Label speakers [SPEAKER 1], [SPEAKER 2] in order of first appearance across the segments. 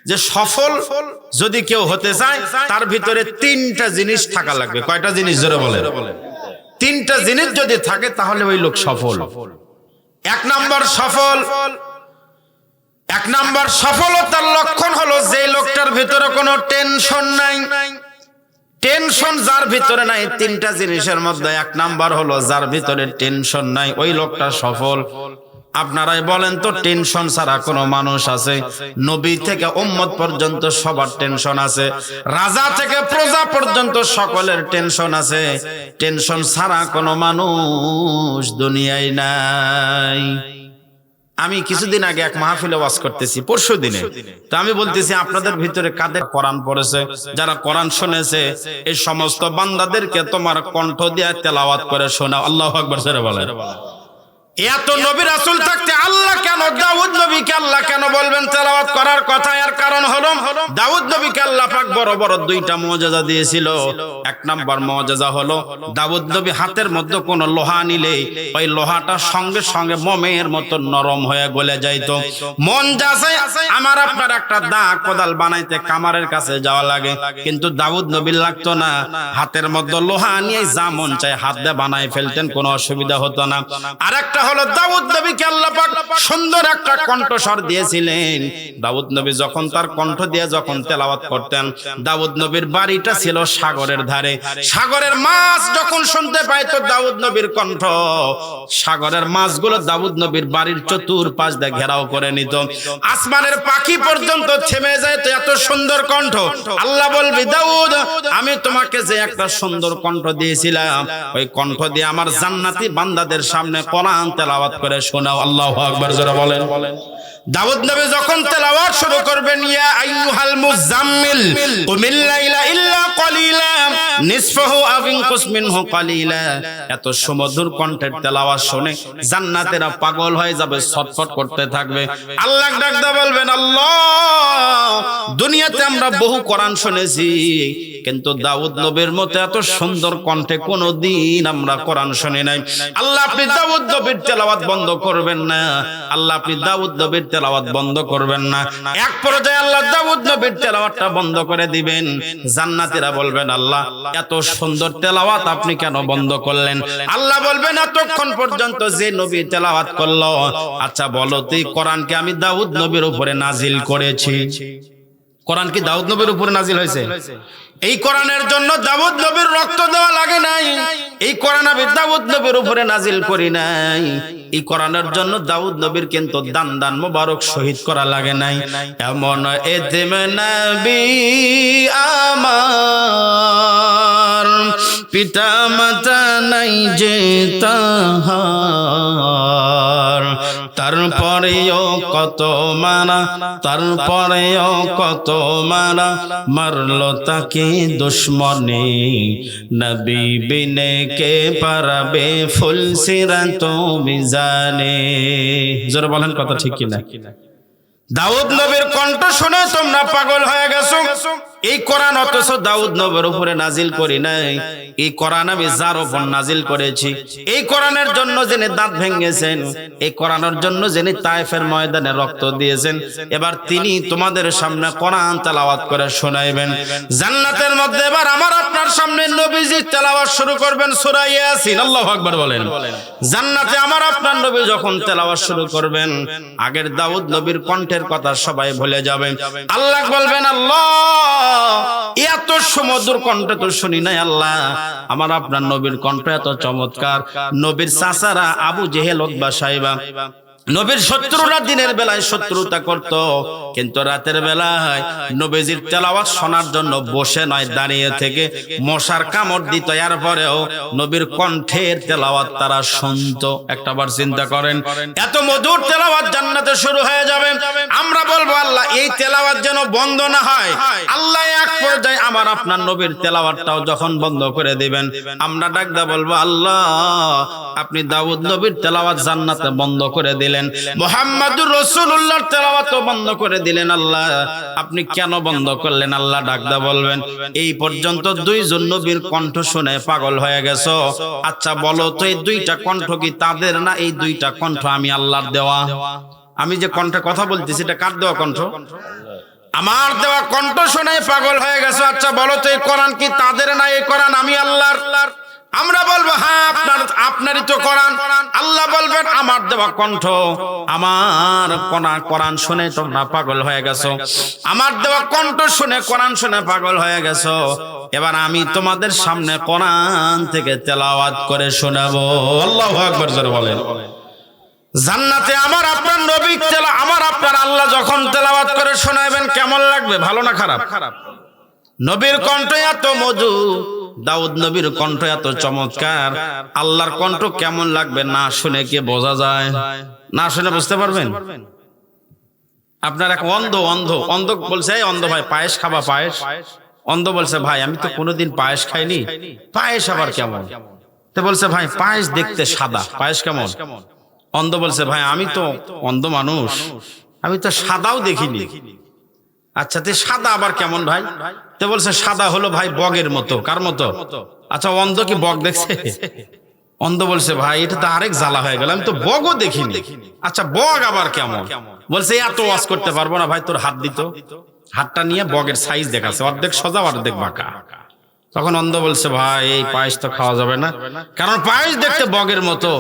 [SPEAKER 1] যে সফল যদি কেউ হতে চায় তার ভিতরে তিনটা জিনিস থাকা লাগবে। কয়টা জিনিস জোরে বলেন? তিনটা জিনিস যদি থাকে তাহলে ওই লোক সফল। এক নাম্বার সফলতার লক্ষণ হলো যে লোকটার ভিতরে কোনো টেনশন নাই। টেনশন যার ভিতরে নাই, তিনটা জিনিসের মধ্যে এক নাম্বার হলো যার ভিতরে টেনশন নাই, ওই লোকটা সফল। আপনারাই বলেন তো, টেনশন ছাড়া কোনো মানুষ আছে? নবী থেকে উম্মত পর্যন্ত সবার টেনশন আছে, রাজা থেকে প্রজা পর্যন্ত সকলের টেনশন আছে। টেনশন ছাড়া কোনো মানুষ দুনিয়ায় নাই। আমি কিছুদিন আগে এক মাহফিলে ওয়াজ করতেছি, পরশু দিনে। তো আমি বলতেছি, আপনাদের ভিতরে কাদের কোরআন পড়েছে, যারা কোরআন শুনেছে, এই সমস্ত বান্দাদেরকে তোমার কণ্ঠ দিয়ে তেলাওয়াত করে শোনাও। আল্লাহু আকবার জোরে বলেন। এত নবী রাসূল থাকতে আল্লাহ কেন দাউদ নবীকে আল্লাহ কেন বলবেন তেলাওয়াত করার কথা? এর কারণ হলো দাউদ নবীকে আল্লাহ পাক বড় বড় দুইটা মুজিজা দিয়েছিল। এক নাম্বার মুজিজা হলো দাউদ নবী হাতের মধ্যে কোন লোহা নিলে ওই লোহাটা সঙ্গে সঙ্গে মোমের মতো নরম হয়ে গলে যাইতো। মন যাচ্ছে আমার আপনার একটা দা কোদাল বানাইতে কামারের কাছে যাওয়া লাগে, কিন্তু দাউদ নবীর লাগতো না। হাতের মধ্যে লোহা নিয়ে যা মন চায় হাত দিয়ে বানাই ফেলতেন, কোনো অসুবিধা হতো না। আরেকটা হলো দাউদ নবীকে আল্লাহ পাক সুন্দর একটা কণ্ঠস্বর দিয়েছিলেন। দাউদ নবী যখন তার কণ্ঠ দিয়ে যখন তেলাওয়াত করতেন, দাউদ নবীর বাড়িটা ছিল সাগরের ধারে। সাগরের মাছ যখন শুনতে পাইতো দাউদ নবীর কণ্ঠ, সাগরের মাছগুলো দাউদ নবীর বাড়ির চতুর্পাশ দিয়ে ঘেরাও করে নিত। আসমানের পাখি পর্যন্ত থেমে যায়, তো এত সুন্দর কণ্ঠ। আল্লাহ বলবি, দাউদ আমি তোমাকে যে একটা সুন্দর কণ্ঠ দিয়েছিলাম, ওই কণ্ঠ দিয়ে আমার জান্নাতি বান্দাদের সামনে কোরআন তেলাওয়াত করে শোনাও। আল্লাহু আকবার জোরে বলেন। দাউদ নবী যখন তেলাওয়াত শুরু করবেন, ইয়া আইয়ুহাল মুজাম্মিল কুমিল লাইলা ইল্লা কলিলা নিসফাহু আও ইনকুস মিনহু কলিলা, এত সুমধুর কণ্ঠের তেলাওয়াত শুনে জান্নাতীরা পাগল হয়ে যাবে, ছটফট করতে থাকবে। আল্লাহ ডাকতে বলবেন, আল্লাহ দুনিয়াতে আমরা বহু কোরআন শুনেছি, কিন্তু দাউদ নবীর মতো এত সুন্দর কণ্ঠে কোনদিন আমরা কোরআন শুনি নাই। আল্লাহ আপনি দাউদ নবীর তেলাওয়াত বন্ধ করবেন না, আল্লাহ আপনি দাউদ নবীর তেলাওয়াত বন্ধ করবেন না। এক পর্যায়ে আল্লাহ দাউদ নবীর তেলাওয়াতটা বন্ধ করে দিবেন। জান্নাতীরা বলবেন, আল্লাহ এত সুন্দর তেলাওয়াত আপনি কেন বন্ধ করলেন? আল্লাহ বলবেন, এতক্ষণ পর্যন্ত যে নবী তেলাওয়াত করলো, আচ্ছা বলো তো, কোরআনকে আমি দাউদ নবীর উপরে নাজিল করেছি। কোরআন কি দাউদ নবীর উপরে নাজিল হয়েছে? এই কোরআনের জন্য দাউদ নবীর রক্ত দেওয়া লাগে নাই। এই কোরআন আমি দাউদ নবীর উপরে নাজিল করি নাই। এই কোরআনের জন্য দাউদ নবীর কিন্তু দান দান মোবারক শহীদ করা লাগে নাই। এমন এতিম নবী আমার, পিতা মাতা নাই যে তাহার, তারপরেও কত মারা, তারপরেও কত মারা, মারলো তাকে দুশ্মনে, নবী বিনে কে পারাবে ফুল সিরাত মিজানে। জোরে বলেন কথা ঠিক কিনা? দাউদ নবীর কণ্ঠ শুনে তোমরা পাগল হয়ে গেছো। এই কোরআন অথচ দাউদ নবীর উপরে নাজিল করি নাই। এই কোরআন আমি যার উপর নাজিল করেছি। এই কোরআনের জন্য যিনি দাঁত ভেঙেছেন, এই কোরআনের জন্য যিনি তায়েফের ময়দানে রক্ত দিয়েছেন, এবার তিনি তোমাদের সামনে কোরআন তেলাওয়াত করে শোনাইবেন। জান্নাতের মধ্যে এবার আমার আপনার সামনে নবীজি তেলাওয়াত শুরু করবেন সূরা ইয়াসিন। আল্লাহু আকবার বলেন। জান্নাতে আমার আপনার নবী যখন তেলাওয়াত শুরু করবেন, আগের দাউদ নবীর কণ্ঠের কথা সবাই ভুলে যাবে। আল্লাহ বলবেন, আল্লাহ এত সুমধুর কণ্ঠ তো শুনি নাই। আল্লাহ আমার আপনার নবীর কণ্ঠ এত চমৎকার। নবীর চাচারা আবু জেহেল, উতবা, সাইবা, নবীর শত্রুরা দিনের বেলায় শত্রুতা করত, কিন্তু রাতের বেলায় নবীজির তেলাওয়াত শোনার জন্য বসে নয় দাঁড়িয়ে থেকে মশার কামড় দিত, এরপরেও নবীর কণ্ঠের তেলাওয়াত তারা শুনতো। একটাবার চিন্তা করেন, এত মধুর তেলাওয়াত জান্নাতে শুরু হয়ে যাবে। আমরা বলবো, আল্লাহ এই তেলাওয়াত যেন বন্ধ না হয়। আল্লাহ এক পর্যায়ে আমার আপনার নবীর তেলাওয়াতটাও যখন বন্ধ করে দিবেন, আমরা ডাকদা বলবো, আল্লাহ আপনি দাউদ নবীর তেলাওয়াত জান্নাতে বন্ধ করে দিলেন, মুহাম্মাদুর রাসূলুল্লাহর তেলাওয়াত বন্ধ করে দিলেন। আল্লাহ আপনি কেন বন্ধ করলেন? আল্লাহ ডাকদা বলবেন, এই পর্যন্ত দুইজন নবীর কণ্ঠ শুনে পাগল হয়ে গেছো। আচ্ছা বলো তো, এই দুইটা কণ্ঠ কি তাদের না? এই দুইটা কণ্ঠ আমি আল্লাহর দেওয়া। আমি যে কণ্ঠে কথা বলতেছি এটা কার দেওয়া কণ্ঠ? আমার দেওয়া কণ্ঠ শুনে পাগল হয়ে গেছে। আচ্ছা বলো তো এই কোরআন কি তাদের না? এই কোরআন আমি আল্লাহর। আমরা বলবো হ্যাঁ আপনারই তো কোরআন। আল্লাহ বলবেন আমার দেওয়া কণ্ঠ, আমার কোরআন শুনে তোমরা পাগল হয়ে গেছো, আমার দেওয়া কণ্ঠ শুনে কোরআন শুনে পাগল হয়ে গেছো। এবার আমি তোমাদের সামনে কোরআন থেকে তেলাওয়াত করে শোনাবো। আল্লাহু আকবার জোরে বলেন। জান্নাতে আমার আপনার নবী আমার আপনার আল্লাহ যখন তেলাওয়াত করে শোনাবেন কেমন লাগবে? ভালো না খারাপ? নবীর কণ্ঠ এত মধু, দাউদ নবীর কণ্ঠ এত চমৎকার, আল্লাহর কণ্ঠ কেমন লাগবে না শুনে কি বোঝা যায়? না শুনে বুঝতে পারবেন? আপনার এক অন্ধ বলছে, এই অন্ধ ভাই পায়েস খাবা? পায়েস? অন্ধ বলছে ভাই আমি তো কোনোদিন পায়েস খাইনি, পায়েস আবার কেমন? তো বলছে ভাই পায়েস দেখতে সাদা, পায়েস কেমন? অন্ধ বলছে ভাই আমি তো অন্ধ মানুষ, আমি তো সাদাও দেখিনি। আচ্ছা তে সাদা আবার কেমন ভাই? তো বলছে সাদা হলো ভাই বগের মতো। কার মতো? আচ্ছা অন্ধ কি বগ দেখছে? অন্ধ বলছে ভাই এটা তো আরেক জ্বালা হয়ে গেল, আমি তো বগও দেখিনি। আচ্ছা বগ আবার কেমন? বলছে এত ওয়াজ করতে পারবো না ভাই, তোর হাত দিত। হাতটা নিয়ে বগের সাইজ দেখাচ্ছে, অর্ধেক সোজা অর্ধেক বাঁকা। তখন অন্ধ বলছে ভাই এই পায়েস তো খাওয়া যাবে না, কারণ পায়েস দেখতে বগের মতো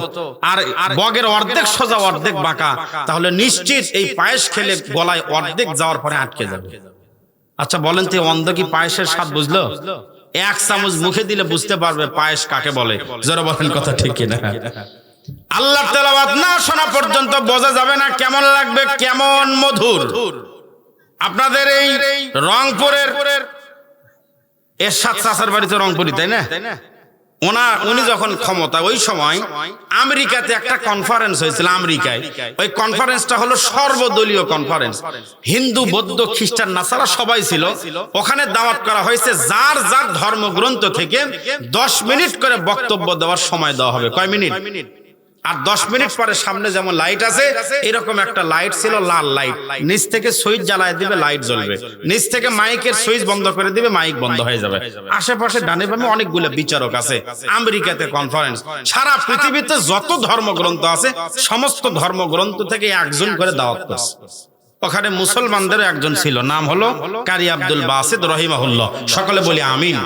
[SPEAKER 1] আর বগের অর্ধেক সোজা অর্ধেক বাঁকা, তাহলে নিশ্চিত এই পায়েস খেলে গলায় অর্ধেক যাওয়ার পরে আটকে যাবে। আচ্ছা বলেন তো অন্ধ কি পায়েসের স্বাদ বুঝলো? এক চামচ মুখে দিলে বুঝতে পারবে পায়েস কাকে বলে। যারা বলেন কথা ঠিক কিনা? আল্লাহর তেলাওয়াত না শোনা পর্যন্ত বোঝা যাবে না কেমন লাগবে, কেমন মধুর। আপনাদের এই রংপুরের এরশাদ চাচার বাড়িতে রংপুরি, তাই না? উনি যখন ক্ষমতা, ওই সময় আমেরিকাতে একটা কনফারেন্স হয়েছিল। আমেরিকায় ওই কনফারেন্সটা হলো সর্বদলীয় কনফারেন্স, হিন্দু বৌদ্ধ খ্রিস্টান নাসারা সবাই ছিল ওখানে। দাওয়াত করা হয়েছে যার যার ধর্মগ্রন্থ থেকে 10 মিনিট করে বক্তব্য দেওয়ার সময় দেওয়া হবে। কয় মিনিট? আর 10 মিনিট পরে সামনে যেমন লাইট আছে এরকম একটা লাইট ছিল, লাল লাইট। নিচ থেকে সুইচ জ্বালায় দিবে, লাইট জ্বলবে। নিচ থেকে মাইকের সুইচ বন্ধ করে দিবে, মাইক বন্ধ হয়ে যাবে। আশেপাশে ডানে বামে অনেকগুলো বিচারক আছে। আমেরিকাতে কনফারেন্স, সারা পৃথিবীতে যত ধর্মগ্রন্থ আছে সমস্ত ধর্মগ্রন্থ থেকে একজন করে দাওয়াত করছে। ওখানে মুসলমানদেরও একজন ছিল, নাম হলো কারি আব্দুল বাসিত রহিমাহুল্লাহ। সকলে বলি আমিন।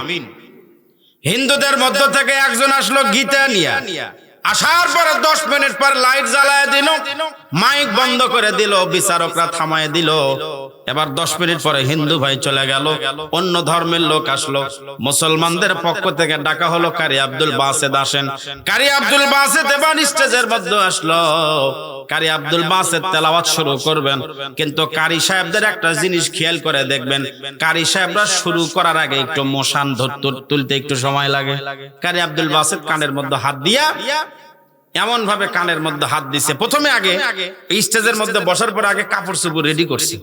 [SPEAKER 1] হিন্দুদের মধ্য থেকে একজন আসলো গীতা নিয়ে। আসার পরে 10 মিনিট পর লাইট জ্বালায় দিল, মাইক বন্ধ করে দিল, বিচারকরা থামায় দিল। এবার 10 মিনিট পরে হিন্দু ভাই চলে গেল, অন্য ধর্মের লোক আসলো। মুসলমানদের পক্ষ থেকে ডাকা হলো কারি আব্দুল বাসিত আসেন। কারি আব্দুল বাসিত এবার স্টেজের মধ্যে আসলো। কারি আব্দুল বাসিত তেলাওয়াত শুরু করবেন, কিন্তু কারি সাহেবদের একটা জিনিস খেয়াল করে দেখবেন, কারি সাহেবরা শুরু করার আগে একটু মোশান তুলতে একটু সময় লাগে। কারি আব্দুল বাসিত কানের মধ্যে হাত দিয়া এমন ভাবে কানের মধ্যে হাত দিছে, প্রথমে আগে স্টেজের মধ্যে বসার পর আগে কাপড় চোপড় রেডি করছে,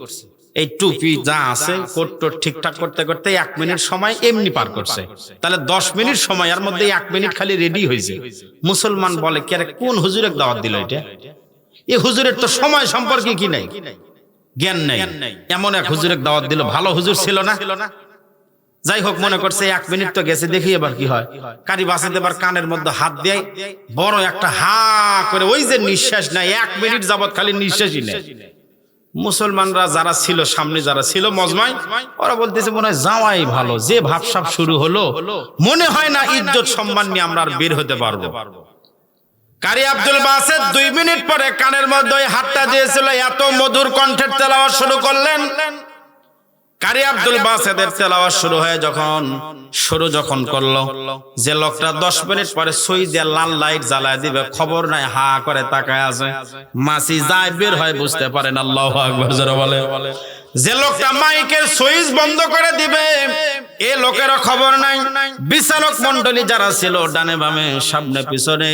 [SPEAKER 1] এই টুপি যা আছে কোট টোট ঠিকঠাক করতে করতে 1 মিনিট সময় এমনি পার করছে। তাহলে 10 মিনিট সময়, এর মধ্যে 1 মিনিট খালি রেডি হয়েছে। মুসলমান বলে কে কোন হুজুরের দাওয়াত দিল এটা? এই হুজুরের তো সময় সম্পর্কে কি নাই, জ্ঞান নাই। এমন এক হুজুরের দাওয়াত দিল, ভালো হুজুর ছিল না। যাই হোক, মনে করছে 1 মিনিট তো গেছে, দেখি এবার কি হয়। কারি বাসিত এবার কানের মধ্যে হাত দেয়, বড় একটা হা করে, ওই যে নিঃশ্বাস নাই, 1 মিনিট যাবত খালি নিঃশ্বাসই নেই। মুসলমানরা যারা ছিল, সামনে যারা ছিল মজমায়, ওরা বলতেছে মনে হয় যাওয়াই ভালো, যে ভাবসাব শুরু হলো মনে হয় না ইজ্জত সম্মান নিয়ে আমরা আর বের হতে পারবো। কারি আব্দুল বাসিত 2 মিনিট পরে কানের মধ্যে হাতটা দিয়েছিল, এত মধুর কণ্ঠের তেলাওয়াত শুরু করলেন। কারি আব্দুল বাসিতের তেলাওয়াত শুরু হয়ে যখন করলো, যে লোকটা 10 মিনিট পরে সুই দিয়ে লাল লাইট জ্বালায় দিবে, খবর নাই, হা করে তাকায় আছে। মাসি যায় বের হয় বুঝতে পারেন। আল্লাহু আকবার জোরে বলে। যে লোকটা মাইকের সুইচ বন্ধ করে দিবে এ লোকেরও খবর নাই। বিচারক মন্ডলী যারা ছিল ডানে বামে সামনে পিছনে,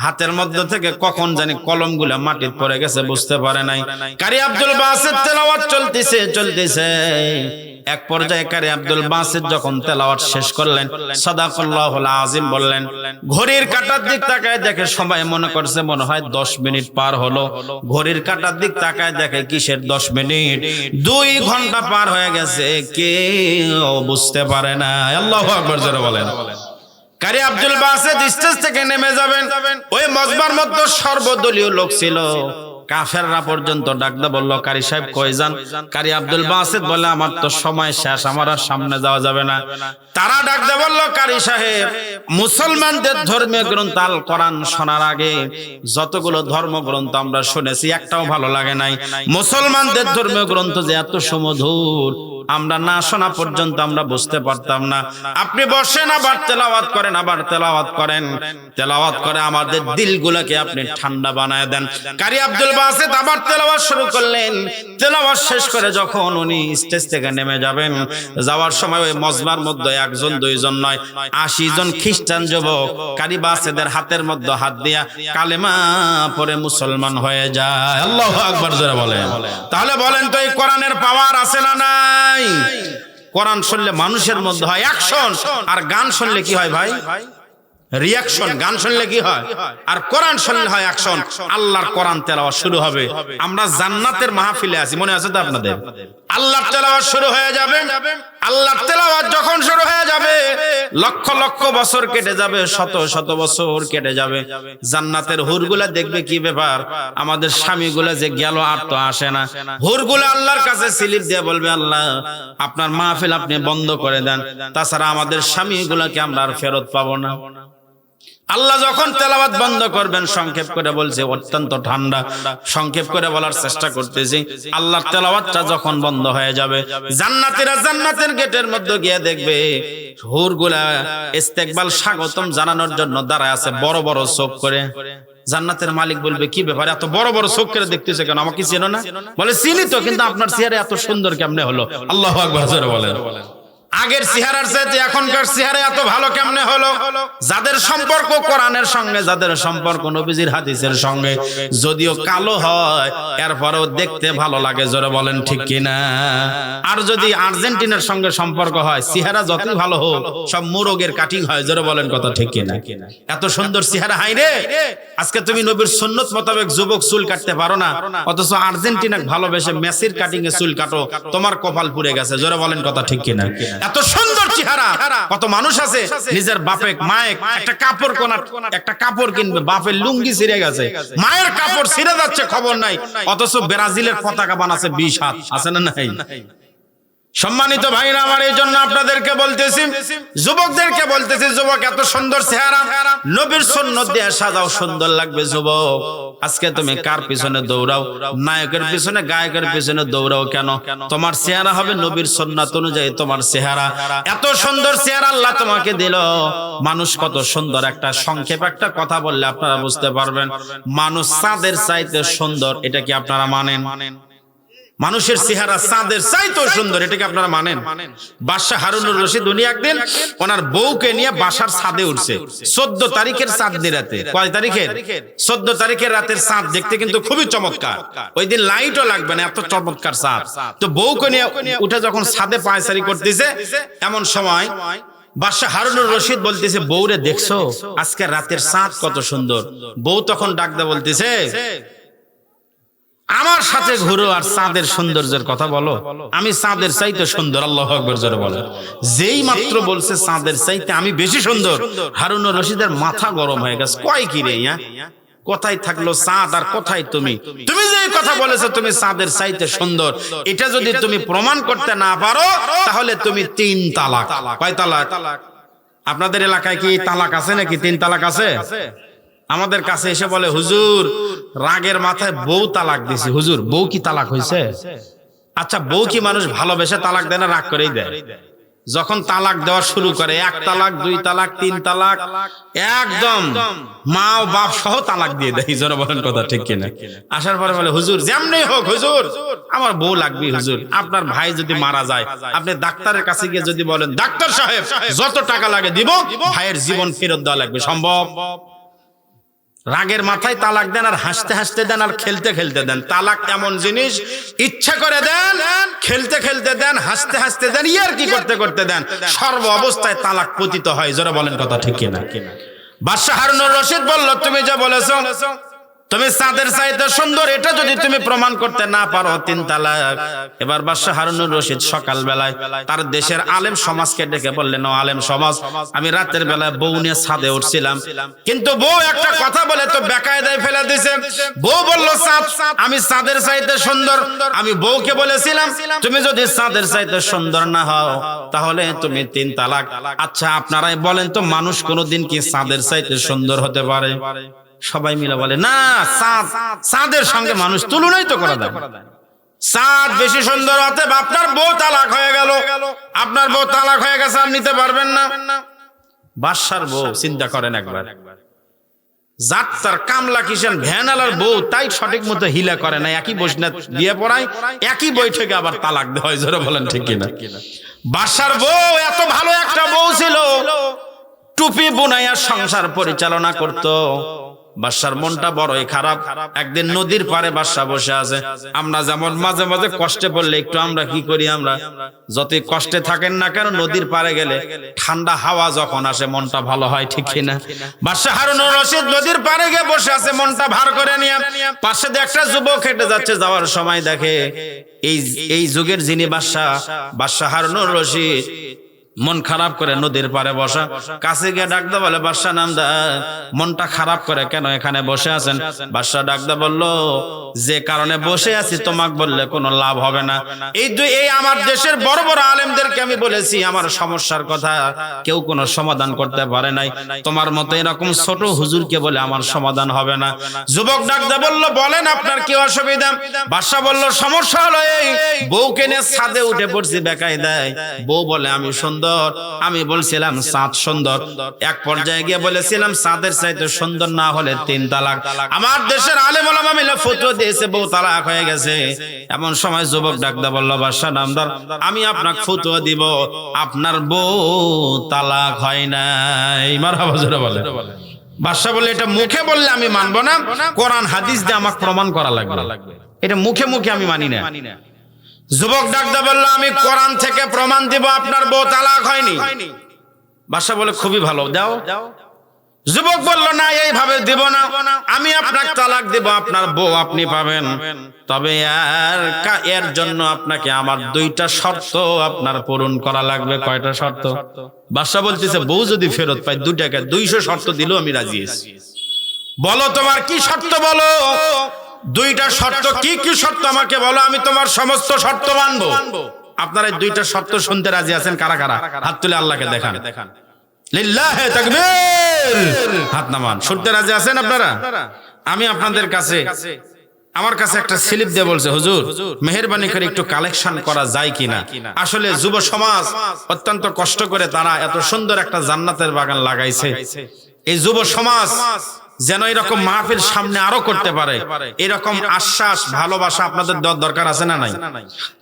[SPEAKER 1] হাতের মধ্যে থেকে কখন জানি কলমগুলা মাটিতে পড়ে গেছে, বুঝতে পারে নাই। কারি আব্দুল বাসিত তেলাওয়াত চলতেছে। এক পর্যায়ে কারি আব্দুল বাসিত যখন তেলাওয়াত শেষ করলেন, সাদাকাল্লাহুল আযীম বললেন, ঘড়ির কাঁটার দিক তাকায় দেখে সবাই মনে করছে মনে হয় 10 মিনিট পার হলো। ঘড়ির কাঁটার দিক তাকায় দেখে কিসের 10 মিনিট, 2 ঘন্টা পার হয়ে গেছে, কেউ বুঝতে পারে না। আল্লাহু আকবার জোরে বলেন। কারি আব্দুল বাসিত স্টেজ থেকে নেমে যাবেন, ওই মজমার মধ্যে সর্বদলীয় লোক ছিল। কাফেররা পর্যন্ত ডাকতে বলল, কারি সাহেব কই যান? কারি আব্দুল বাসিত বলে, আমার তো সময় শেষ, আমার আর সামনে যাওয়া যাবে না। তারা ডাকতে বলল, কারি সাহেব, মুসলমানদের ধর্মীয় গ্রন্থ আল কোরআন শোনার আগে যতগুলো ধর্মগ্রন্থ আমরা শুনেছি একটাও ভালো লাগে নাই। মুসলমানদের ধর্মীয় গ্রন্থ যে এত সুমধুর, আমরা না শোনা পর্যন্ত আমরা বুঝতে পারতাম না। আপনি বসেন, আবার তেলাওয়াত করেন, আবার তেলাওয়াত করেন, তেলাওয়াত করে আমাদের দিলগুলোকে আপনি ঠান্ডা বানায় দেন। কারি আব্দুল বাসিত আবার তেলাওয়াত শুরু করলেন। তেলাওয়াত শেষ করে যখন উনি স্টেজ থেকে নেমে যাবেন, যাওয়ার সময় ওই মজমার মধ্যে একজন দুইজন নয় ৮০ জন খ্রিস্টান যুবক কারি বাসিতের হাতের মধ্যে হাত দিয়া কালেমা পড়ে মুসলমান হয়ে যায়। আল্লাহু আকবার জোরে বলেন। তাহলে বলেন তো এই কোরআনের পাওয়ার আছে না নাই? কোরআন শুনলে মানুষের মধ্যে হয় অ্যাকশন, আর গান শুনলে কি হয় ভাই? রিয়াকশন। গান শুনলে কি হয়? আর কোরআন শুনলে হয় অ্যাকশন। আল্লাহর কোরআন তেলাওয়াত শুরু হবে। আমরা জান্নাতের মাহফিলে আছি, মনে আছে তো আপনাদের? আল্লাহর তেলাওয়াত শুরু হয়ে যাবে। আল্লাহর তেলাওয়াত যখন শুরু হয়ে যাবে, লক্ষ লক্ষ বছর কেটে যাবে, শত শত বছর কেটে যাবে। জান্নাতের হুরগুলা দেখবে কি ব্যাপার, আমাদের স্বামীগুলা যে গেল আর তো আসে না। হুরগুলা আল্লাহর কাছে স্লিপ দিয়ে বলবে, আল্লাহ আপনার মাহফিল আপনি বন্ধ করে দেন, তাছাড়া আমাদের স্বামীগুলাকে আমরা আর ফেরত পাবো না। আল্লাহ যখন তেলাওয়াত বন্ধ করবেন, সংক্ষেপ করে বলছে, অত্যন্ত ঠান্ডা সংক্ষেপ করে বলার চেষ্টা করতেছি, আল্লাহর তেলাওয়াতটা যখন বন্ধ হয়ে যাবে, জান্নাতীরা জান্নাতের গেটের মধ্যে গিয়ে দেখবে হুরগুলা ইস্তেকবাল স্বাগতম জানানোর জন্য দাঁড়ায় আছে বড় বড় চোখ করে। জান্নাতের মালিক বলবে, কি ব্যাপার, এত বড় বড় চোখ করে দেখতেছে কেন? আমাকে চেনো না? বলে, চিনি তো, কিন্তু আপনার চেহারা এত সুন্দর কেমনে হলো? আল্লাহু আকবার জোরে বলেন। আগের চেহারার চাইতে এখনকার চেহারা এত ভালো কেমনে হলো? যাদের সম্পর্ক কোরআনের সঙ্গে, যাদের সম্পর্ক নবীজির হাদিসের সঙ্গে, যদিও কালো হয় এরপরেও দেখতে ভালো লাগে, জোরে বলেন ঠিক কিনা? আর যদি আর্জেন্টিনার সঙ্গে সম্পর্ক হয়, চেহারা যতই ভালো হোক, সব মোরগের কাটিং হয়, জোরে বলেন কথা ঠিক কিনা? এত সুন্দর চেহারা হাই রে। আজকে তুমি নবীর সুন্নত মোতাবেক যুবক চুল কাটতে পারো না, অথচ আর্জেন্টিনাকে ভালোবেসে মেসির কাটিং এ চুল কাটো, তোমার কপাল পুড়ে গেছে, জোরে বলেন কথা ঠিক কিনা? এত সুন্দর চেহারা। কত মানুষ আছে নিজের বাপে মায়ে একটা কাপড় একটা কাপড় কিনবে, বাপের লুঙ্গি ছিঁড়ে গেছে, মায়ের কাপড় ছিঁড়ে যাচ্ছে, খবর নাই, অথচ ব্রাজিলের পতাকা বানাচ্ছে ২০ হাত, আছে না নাই? সম্মানিত ভাইরা আমার, এই জন্য আপনাদেরকে বলতেছি, যুবকদেরকে বলতেছি, যুবক এত সুন্দর চেহারা, নবীর সুন্নত দিয়ে সাজাও, সুন্দর লাগবে যুবক। আজকে তুমি কার পিছনে দৌড়াও? নায়কের পিছনে, গায়কের পিছনে দৌড়াও কেন? তোমার চেহারা হবে নবীর সুন্নাত অনুযায়ী তোমার চেহারা। এত সুন্দর চেহারা আল্লাহ তোমাকে দিল। মানুষ কত সুন্দর, একটা সংক্ষেপ একটা কথা বললে আপনারা বুঝতে পারবেন। মানুষ চাঁদের চাইতে সুন্দর, এটা কি আপনারা মানেন? মানুষের চেহারা চাঁদের চাইতেও সুন্দর, এটাকে আপনারা মানেন? বাদশাহ হারুনুর রশিদ উনি একদিন ওনার বউকে নিয়ে বাসার ছাদে উঠছে ১৪ তারিখের চাঁদনি রাতে। কয় তারিখের? ১৪ তারিখের রাতের চাঁদ দেখতে কিন্তু খুবই চমৎকার, ওই দিন লাইটও লাগবে না, এত চমৎকার চাঁদ। তো বউকে নিয়ে উঠে যখন ছাদে পায়চারি করতেছে, এমন সময় বাদশাহ হারুনুর রশিদ বলতেছে, বউরে দেখছো আজকে রাতের চাঁদ কত সুন্দর? বউ তখন ডাক দিয়ে বলতেছে, আমার সাথে ঘুরো আর চাঁদের সৌন্দর্যের কথা বলো, আমি চাঁদের চাইতে সুন্দর। আল্লাহু আকবার জোরে বলেন। যেই মাত্র বলছে চাঁদের চাইতে আমি বেশি সুন্দর, হারুনুর রশিদের মাথা গরম হয়ে গেছে। কয় কি রে, কোথায় থাকলো চাঁদ আর কোথায় তুমি? তুমি যে কথা বলেছো তুমি চাঁদের চাইতে সুন্দর, এটা যদি তুমি প্রমাণ করতে না পারো, তাহলে তুমি ৩ তালাক। কয় তালাক? আপনাদের এলাকায় কি তালাক আছে নাকি? ৩ তালাক আছে? আমাদের কাছে এসে বলে, হুজুর রাগের মাথায় বউ তালাক দিছি। হুজুর বউ কি তালাক হয়েছে? আচ্ছা, বউ কি মানুষ ভালোবেসে তালাক দেয় না রাগ করেই দেয়? যখন তালাক দেওয়া শুরু করে, ১ তালাক, ২ তালাক, ৩ তালাক, একদম মা ও বাপ সহ তালাক দিয়ে দেয়, জোরে বলেন কথা ঠিক কিনা? আসার পরে বলে, হুজুর যেমনি হোক হুজুর আমার বউ লাগবে। হুজুর আপনার ভাই যদি মারা যায়, আপনি ডাক্তারের কাছে গিয়ে যদি বলেন, ডাক্তার সাহেব যত টাকা লাগে দিব, ভাইয়ের জীবন ফেরত দেওয়া লাগবে, সম্ভব? রাগের মাথায় তালাক দেন, আর হাসতে হাসতে দেন, আর খেলতে খেলতে দেন। তালাক এমন জিনিস, ইচ্ছা করে দেন, খেলতে খেলতে দেন, হাসতে হাসতে দেন, ইয়ার কি করতে করতে দেন, সর্ব অবস্থায় তালাক পতিত হয়। জোরে বলেন কথা ঠিক কিনা? বাদশাহ হারুনুর রশিদ বলল, তুমি যা বলেছো তুমি চাঁদের চাইতে সুন্দর, এটা যদি তুমি প্রমাণ করতে না পারো 3 তালাক। এবার বাদশা হারুনুর রশিদ সকাল বেলায় তার দেশের আলেম সমাজকে ডেকে বললেন, ও আলেম সমাজ, আমি রাতের বেলায় বউ নিয়ে ছাদে উঠছিলাম, কিন্তু বউ একটা কথা বলে তো বেকায়দায় ফেলে দিছে। বউ বলল, চাঁদ, আমি চাঁদের চাইতে সুন্দর। আমি বউকে বলেছিলাম, তুমি যদি চাঁদের চাইতে সুন্দর না হও তাহলে তুমি 3 তালাক। আচ্ছা আপনারাই বলেন তো, মানুষ কোনোদিন কি চাঁদের চাইতে সুন্দর হতে পারে? সবাই মিলে বলে, না, চাঁদের সঙ্গে মানুষ তুলনাই তো করা যায়। চাঁদ বেশি সুন্দর, অতএব আপনার বউ তালাক হয়ে গেল। আপনার বউ তালাক হয়ে গেছে, আর নিতে পারবেন না। বাদশার বউ, চিন্তা করেন একবার, যাত্রার কামলা কিষেন ভ্যানালার বউ, তাই সঠিক মতো হিলা করে না, একই বসনা দিয়ে পড়ায়, একই বৈঠকে আবার তালাক দেওয়া হয়। জোরে বলেন ঠিক কিনা? বাদশার বউ এত ভালো একটা বউ ছিল, টুপি বুনাইয়া সংসার পরিচালনা করত। বাদশার মনটা বড়ই খারাপ। একদিন নদীর পাড়ে বাদশা বসে আছে। আমরা যেমন মাঝে মাঝে কষ্টে পড়লে একটু আমরা কি করি, আমরা যতই কষ্টে থাকেন না কেন, নদীর পাড়ে গেলে ঠান্ডা হাওয়া যখন আসে মনটা ভালো হয়, ঠিক কিনা? বাদশা হারুনুর রশিদ নদীর পাড়ে গিয়ে বসে আছে, মনটা ভার করে নিয়ে। পাশে দিয়ে একটা যুবক হেঁটে যাচ্ছে, যাওয়ার সময় দেখে এই যুগের যিনি বাদশা হারুনুর রশিদ মন খারাপ করে নদীর পাড়ে বসা। কাছে গিয়ে ডাকতে বলে, বাদশা নামদার, মনটা খারাপ করে কেন এখানে বসে আছেন? বাদশা ডাকতে বলল, যে কারণে বসে আছি তোমাকে বললে কোনো লাভ হবে না। এই আমার দেশের বড় বড় আলেমদেরকে আমি বলেছি আমার সমস্যার কথা, কেউ কোনো সমাধান করতে পারে নাই। তোমার মতো এরকম ছোট হুজুরকে বলে আমার সমাধান হবে না। যুবক ডাকতে বলল, বলেন আপনার কি অসুবিধা? বাদশা বলল, সমস্যা হলো এই, বউকে নিয়ে ছাদে উঠে পড়ছি বেকায়দায়। বউ বলে, আমি সুন্দর। আমি বলছিলাম চাঁদ সুন্দর। এক পর্যায়ে গিয়ে বলেছিলাম চাঁদের চাইতে সুন্দর না হলে 3 তালাক। আমার দেশের আলেম ওলামা মিলে ফতোয়া দিয়েছে বউ তালাক হয়ে গেছে। এমন সময় যুবক ডাকদা বলল, বাদশা নামদার, আমি আপনাকে ফতোয়া দিব, আপনার বউ তালাক হয় নাই। মারহাবা জোরে বলে। বাদশা বলে, এটা মুখে বললে আমি মানবো না, কোরআন হাদিস দিয়ে আমাকে প্রমাণ করা লাগবে। এটা মুখে মুখে আমি মানি না। যুবক ডাকদা বলল, আমি কোরআন থেকে প্রমাণ দিব আপনার বউ তালাক হয়নি। বাদশা বলে, খুবই ভালো, দাও। যুবক বলল, না, এইভাবে দিব না, আমি আপনাকে তালাক দিব, আপনার বউ আপনি পাবেন, তবে এর জন্য আপনাকে আমার 2টা শর্ত আপনার পূরণ করা লাগবে। কয়টা শর্ত? বাদশা বলতেছে, বউ যদি ফেরত পাই 2 টাকা 200 শর্ত দিলেও আমি রাজি আছি। বলো তোমার কি শর্ত, বলো। 2টা শর্ত। কি কি শর্ত আমাকে বলো, আমি তোমার সমস্ত শর্ত মানবো। আপনারা 2টা শর্ত শুনতে রাজি আছেন? কারা কারা হাত তুলে আল্লাহকে দেখান। লিল্লাহি তাকবীর। হাত নামান। শুনতে রাজি আছেন আপনারা? আমি আপনাদের কাছে, আমার কাছে একটা স্লিপ দিয়ে বলছে, হুজুর মেহেরবানি করে একটু কালেকশন করা যায় কিনা। আসলে যুব সমাজ অত্যন্ত কষ্ট করে তারা এত সুন্দর একটা জান্নাতের বাগান লাগাইছে। এই যুব সমাজ যেন এরকম মাহফিল সামনে আরো করতে পারে, এরকম আশ্বাস ভালোবাসা আপনাদের দরকার আছে না নাই?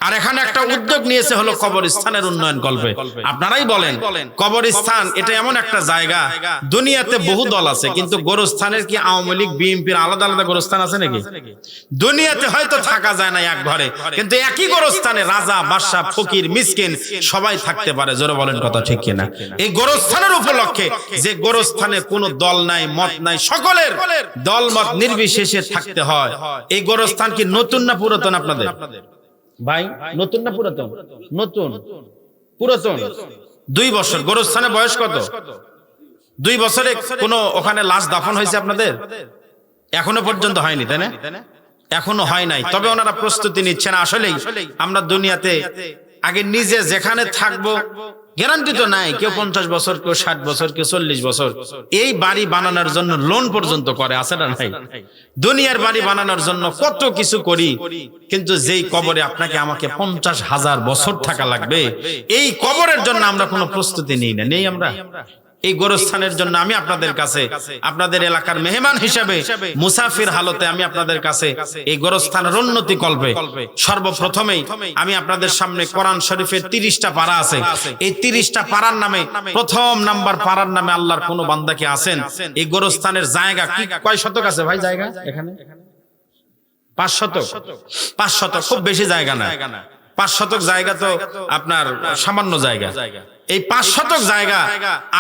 [SPEAKER 1] আর এখানে একটা উদ্যোগ নিয়েছে হলো কবরস্থানের উন্নয়ন কল্পে। আপনারাই বলেন, কবরস্থান এটা এমন একটা জায়গা, দুনিয়াতে বহু দল আছে, কিন্তু গোরস্থানের কি আওয়ামী লীগ বিএনপির আলাদা আলাদা গোরস্থান আছে নাকি? দুনিয়াতে হয়তো থাকা যায় না এক ঘরে, কিন্তু একই গোরস্থানে রাজা, বাদশা, ফকির, মিসকিন সবাই থাকতে পারে। জোরে বলেন কথা ঠিক কিনা? এই গোরস্থানের উপলক্ষে, যে গোরস্থানে কোনো দল নাই, মত নাই, সকলের দলমত নির্বিশেষে থাকতে হয়। এই গোরস্থান কি নতুন না পুরাতন আপনাদের ভাই? নতুন না পুরাতন? নতুন। পুরাতন 2 বছর। গোরস্থানের বয়স কত? 2 বছরে কোনো ওখানে লাশ দাফন হয়েছে আপনাদের? এখনো পর্যন্ত হয়নি, তাই না? এখনো হয় নাই, তবে ওনারা প্রস্তুতি নিচ্ছেন। আসলেই আমরা দুনিয়াতে আগে নিজে যেখানে থাকবো গ্যারান্টি তো নাই, কেউ 50 বছর, কেউ 60 বছর, কেউ 40 বছর এই বাড়ি বানানোর জন্য লোন পর্যন্ত করে, আছে না নাই? দুনিয়ার বাড়ি বানানোর জন্য কত কিছু করি, কিন্তু যেই কবরে আপনাকে আমাকে 50,000 বছর থাকা লাগবে, এই কবরের জন্য আমরা কোনো প্রস্তুতি নেই না। নেই আমরা। এই গোরস্থানের জন্য আমি আপনাদের কাছে, আপনাদের এলাকার মেহমান হিসেবে, মুসাফির হালতে আমি আপনাদের কাছে এই গোরস্থানের উন্নতি কল্পে সর্বপ্রথমেই আমি আপনাদের সামনে কোরআন শরীফের 30টা পারা আছে। এই 30টা পারার নামে প্রথম নাম্বার পারার নামে আল্লাহর কোন বান্দা কি আছেন? এই গোরস্থানের জায়গা কি কয় শতক আছে ভাই? জায়গা এখানে 5 শতক। 5 শতক খুব বেশি জায়গা না। 5 শতক জায়গা তো আপনার সামান্য জায়গা। এই 5 শতক জায়গা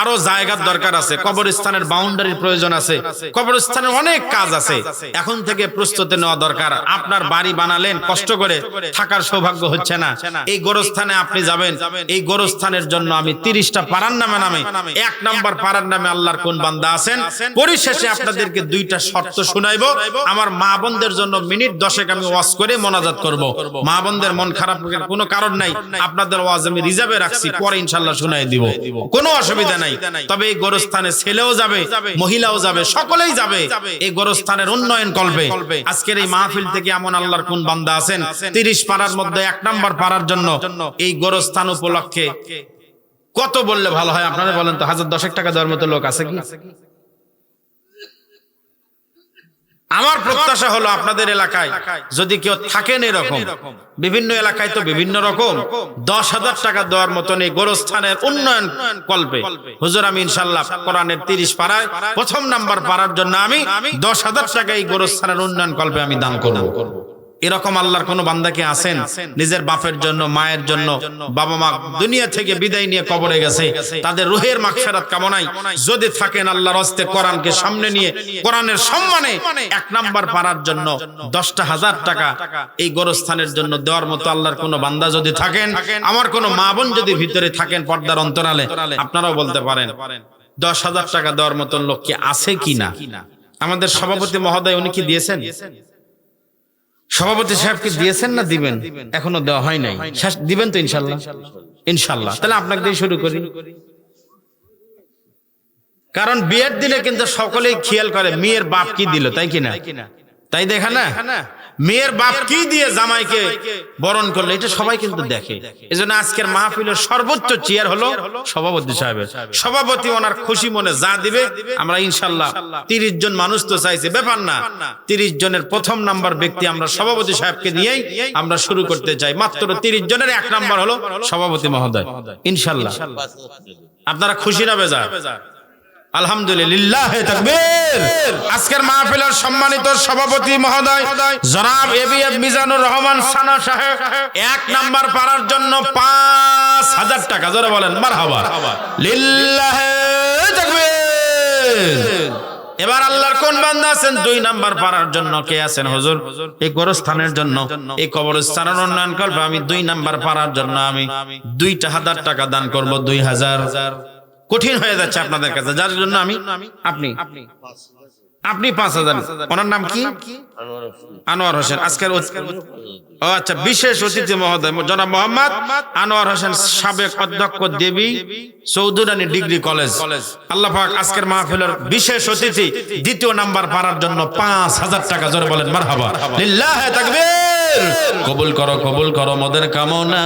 [SPEAKER 1] আরো জায়গার দরকার আছে, কবরস্থানের বাউন্ডারির প্রয়োজন আছে, কবরস্থানের অনেক কাজ আছে, এখন থেকে প্রস্তুতি নেওয়া দরকার। আপনার বাড়ি বানালেন, কষ্ট করে থাকার সৌভাগ্য হচ্ছে না, এই গোরস্থানে আপনি যাবেন, এই গোরস্থানের জন্য আমি 30টা পাড়ার নামে 1 নাম্বার পাড়ার নামে আল্লাহর কোন বান্দা আছেন। পরিশেষে আপনাদেরকে 2টা শর্ত শুনাইবো, আমার মা বোনদের জন্য মিনিট 10 আমি ওয়াজ করে মোনাজাত করব। মা বোনদের মন খারাপ করার কোনো কারণ নাই, আপনাদের ওয়াজ আমি রিজার্ভে রাখছি, পরে ইনশাআল্লাহ শুনাই দিব, কোনো অসুবিধা নাই। তবে এই গোরস্থানে ছেলেও যাবে, মহিলাও যাবে, সকলেই যাবে এই গোরস্থানের উন্নয়ন করবে। আজকের এই মাহফিল থেকে এমন আল্লাহর কোন বান্দা আছেন 30 পাড়ার মধ্যে 1 নাম্বার পাড়ার জন্য এই গোরস্থান উপলক্ষে কত বললে ভালো হয় আপনারা বলেন তো? 1010 টাকা দেওয়ার মতো লোক আছে কি? আমার প্রত্যাশা হলো আপনাদের এলাকায় যদি কেউ থাকেন এরকম, বিভিন্ন এলাকায় তো বিভিন্ন রকম, 10,000 টাকা দেওয়ার মতন এই গোরস্থানের উন্নয়ন কল্পে হুজুর আমি ইনশাআল্লাহ কোরআনের 30 পাড়ায় 1 নাম্বার পাড়ার জন্য আমি 10,000 টাকা এই গোরস্থানের উন্নয়ন কল্পে আমি দান করব। এরকম আল্লাহর কোন বান্দা কি আছেন নিজের বাপের জন্য, মায়ের জন্য, বাবা মা দুনিয়া থেকে বিদায় নিয়ে কবরে গেছে, তাদের রুহের মাগফিরাত কামনায় যদি থাকেন আল্লাহর হস্তে কোরআনকে সামনে নিয়ে কোরআনের সম্মানে 1 নাম্বার পাড়ার জন্য 10,000 টাকা এই গোরস্থানের জন্য দেওয়ার মতো আল্লাহর কোন বান্দা যদি থাকেন, আমার কোন মা বোন যদি ভিতরে থাকেন পর্দার অন্তরালে, আপনারাও বলতে পারেন 10,000 টাকা দেওয়ার মতন লোক কি আছে কিনা? আমাদের সভাপতি মহোদয় উনি কি দিয়েছেন? সভাপতি সাহেবকে দিয়েছেন না দিবেন? এখনো দেওয়া হয় নাই, দিবেন তো ইনশাআল্লাহ? ইনশাআল্লাহ। তাহলে আপনাকে দিয়ে শুরু করি, কারণ বিয়ের দিনে কিন্তু সকলেই খেয়াল করে মেয়ের বাপ কি দিল, তাই কিনা? তাই দেখা না, মেয়ের বাপ কি দিয়ে জামাইকে বরণ করলো, এটা সবাই কিন্তু দেখে। এজন্য আজকের মাহফিলের সর্বোচ্চ চেয়ার হলো সভাপতি সাহেবের। সভাপতি ওনার খুশি মনে যা দিবে আমরা ইনশাআল্লাহ 30 জন মানুষ তো চাইছে, ব্যাপার না, 30 জনের 1 নাম্বার ব্যক্তি আমরা সভাপতি সাহেবকে দিয়েই আমরা শুরু করতে চাই। মাত্র 30 জনের 1 নাম্বার হলো সভাপতি মহোদয় ইনশাআল্লাহ। আপনারা খুশি না বেজার? আলহামদুলিল্লাহ, তাকবীর। আজকের মাহফিলের সম্মানিত সভাপতি মহোদয় জনাব এবিএফ মিজানুর রহমান সানা সাহেব 1 নাম্বার পাড়ার জন্য 5,000 টাকা, জোরে বলেন মারহাবা, লিল্লাহ তাকবীর। এবার আল্লাহর কোন বান্দা আছেন 2 নাম্বার পাড়ার জন্য? কে আছেন হুজুর? এই গোরস্থানের জন্য, এই কবরস্থানের উন্নয়ন করবে আমি 2 নাম্বার পাড়ার জন্য আমি 2,000 টাকা দান করব। 2,000 কঠিন হয়ে যাচ্ছে আপনাদের কাছে, যার জন্য আপনি 5,000। ওনার নাম কি? আনোয়ার হোসেন। আজকের আচ্ছা, বিশেষ অতিথি মহোদয় জনাব মোহাম্মদ আনোয়ার হোসেন, সাবেক অধ্যক্ষ দেবী চৌধুরানী ডিগ্রি কলেজ। আল্লাহ পাক আজকের মাহফিলের বিশেষ অতিথি 2 নাম্বার পাড়ার জন্য 5,000 টাকা, জোরে বলেন মারহাবা, লিল্লাহ তাকবীর। কবুল করো, কবুল করো মোদের কামনা,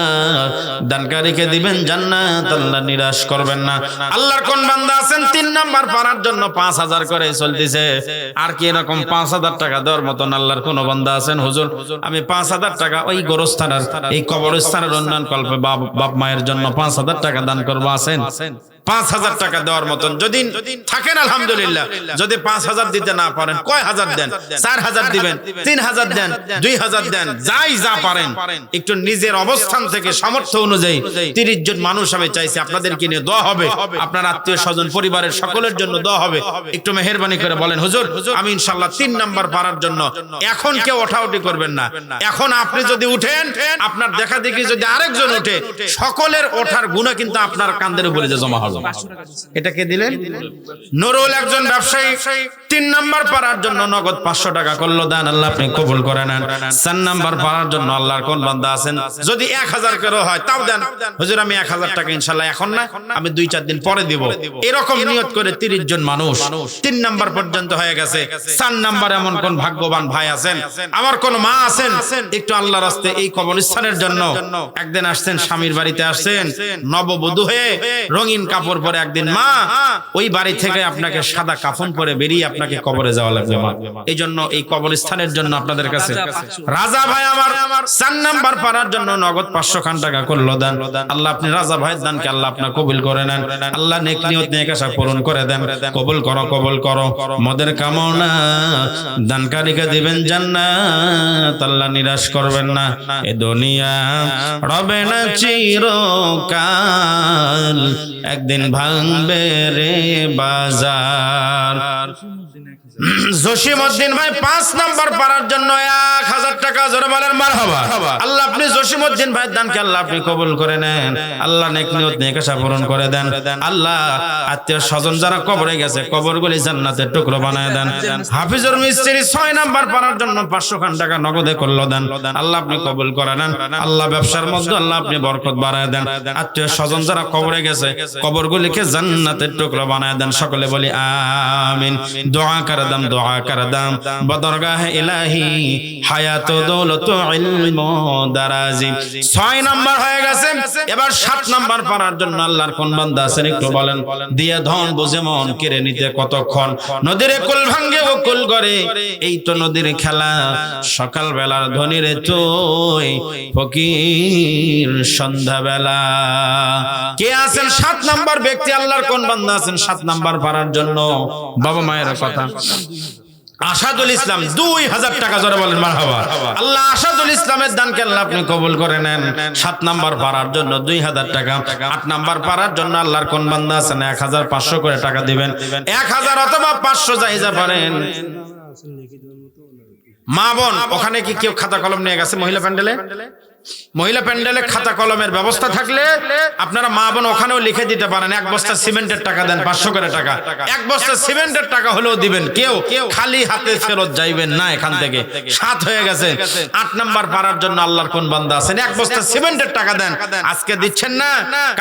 [SPEAKER 1] দানকারীকে দিবেন জান্নাত, আল্লাহ নিরাশ করবেন না। আল্লাহর কোন বান্দা আছেন 3 নাম্বার পাড়ার জন্য 5,000 করে চলতেছে? আর কি এরকম 5,000 টাকা দেওয়ার মতন আল্লাহর কোন বান্দা আছেন? হুজুর আমি 5,000 টাকা ওই গোরস্থানের, এই কবরস্থানের উন্নয়ন কল্পে বাপ মায়ের জন্য 5,000 টাকা দান করবো, আছেন? 5,000 টাকা দেওয়ার মতন যদি থাকেন আলহামদুলিল্লাহ। যদি 5,000 দিতে না পারেন, কয় হাজার দেন? 4,000 দিবেন, 3,000 দেন, 2,000 দেন, যাই যা পারেন একটু নিজের অবস্থান থেকে সামর্থ্য অনুযায়ী 30 জন মানুষ আমি চাইছি আপনাদেরকে নিয়ে দোয়া হবে, আপনার আত্মীয় স্বজন পরিবারের সকলের জন্য দোয়া হবে। একটু মেহেরবানি করে বলেন হুজুর আমি ইনশাআল্লাহ 3 নাম্বার পাড়ার জন্য। এখন কেউ ওঠাউঠি করবেন না, এখন আপনি যদি উঠেন, আপনার দেখা দেখি যদি আরেকজন উঠে, সকলের ওঠার গুনাহ কিন্তু আপনার কাঁধের উপরে জমা হবে। এটা কে দিলেন? নুরুল, একজন ব্যবসায়ী 3 নাম্বার পাড়ার জন্য নগদ 500 টাকা করলো দান, আল্লাহ আপনি কবুল করে নেন। 4 নাম্বার পাড়ার জন্য আল্লাহর কোন বান্দা আছেন যদি 1,000 করে হয় তাও দেন, হুজুর আমি 1,000 টাকা ইনশাআল্লাহ এখন না, আমি 2-4 দিন পরে দিব, এরকম নিয়ত করে 30 জন মানুষ 3 নাম্বার পর্যন্ত হয়ে গেছে। 4 নাম্বার এমন কোন ভাগ্যবান ভাই আছেন, আমার কোন মা আছেন একটু আল্লাহর রাস্তায় এই কবরস্থানের জন্য একদিন আসছেন, স্বামীর বাড়িতে আসছেন, নববধূ হয়ে রঙিন কাপড় কাপড় পরে একদিন মা ওই বাড়ি থেকে আপনাকে সাদা কাফন পরে বেরিয়ে আপনাকে কবরে যাওয়া লাগবে মা। এই জন্য এই কবরস্থানের জন্য আপনাদের কাছে রাজা ভাই আমার 4 নাম্বার পারার জন্য নগদ 500 খান টাকা করলো দান। আল্লাহ আপনি রাজা ভাইয়ের দানকে আল্লাহ আপনার কবুল করে নেন। আল্লাহ নেক নিয়ত নেক আশা পূরণ করে দেন। কবুল করো, কবুল করো। মদের কামনা দানকারীকে দিবেন জান্নাত, আল্লাহ নিরাশ করবেন না। এ দুনিয়া রবে না চিরকাল, একদিন ভাঙবে রে বাজার। জসিমউদ্দিন ভাই 5 নাম্বার পারার জন্য 1000 টাকা, জোরে বলেন মারহাবা। আল্লাহ আপনি জসিমউদ্দিন ভাইয়ের দানকে আল্লাহ আপনি কবুল করে নেন। আল্লাহ নেক নিয়ত নেক আশা পূরণ করে দেন। আল্লাহ আত্মীয় স্বজন যারা কবরে গেছে কবরগুলি জান্নাতের টুকরো বানায় দেন। হাফিজুর মিস্ত্রি 6 নাম্বার পারার জন্য 500 খান টাকা নগদে করলো দেন। আল্লাহ আপনি কবুল করে নেন। আল্লাহ ব্যবসার মধ্যে আল্লাহ আপনি বরকত বাড়ায় দেন। আত্মীয় স্বজন যারা কবরে গেছে কবরগুলিকে জান্নাতের টুকরো বানায় দেন। সকলে বলি আমিন। দোয়া করে দাম, দোয়া করে দাম। বদরগাহ ইলাহি হায়াত দৌলত ইলম দারাজি। 6 নাম্বার হয়ে গেছে। এবার 7 নাম্বার পারার জন্য আল্লাহর কোন বান্দা আছেন একটু বলেন। দিয়ে ধন বুঝে মন কেড়ে নিতে কতক্ষণ, নদীরে কুল ভাঙ্গে ও কুল করে, এই তো নদীর খেলা। সকাল বেলার ধনীরে তুই ফকির সন্ধ্যা বেলা। কে আছেন 7 নাম্বার ব্যক্তি? আল্লাহর কোন বান্দা আছেন 7 নাম্বার পারার জন্য? বাবা মায়ের কথা। আসাদুল ইসলাম 2000 টাকা, জোরে বলেন মারহাবা। আল্লাহ আসাদুল ইসলামের দানকে আল্লাহ আপনি কবুল করে নেন। 7 নাম্বার পারার জন্য 2000 টাকা। 8 নাম্বার পারার জন্য আল্লাহর কোন বান্দা আছেন 1500 করে টাকা দিবেন। 1000 অথবা 500 যাইজা পারেন। মা বোন ওখানে কি কেউ খাতা কলম নিয়ে গেছে? মহিলা প্যান্ডেলে, মহিলা প্যান্ডেলে খাতা কলমের ব্যবস্থা থাকলে আপনারা মা বোন ওখানেও লিখে দিতে পারেন। 1 বস্তা সিমেন্টের টাকা দেন, 500 করে টাকা। 1 বস্তা সিমেন্টের টাকা হলেও দিবেন। কেউ খালি হাতে ফেরত যাইবেন না এখান থেকে। 7 হয়ে গেছে। 8 নাম্বার পারার জন্য আল্লাহর কোন বান্দা আছেন 1 বস্তা সিমেন্টের টাকা দেন। আজকে দিচ্ছেন না,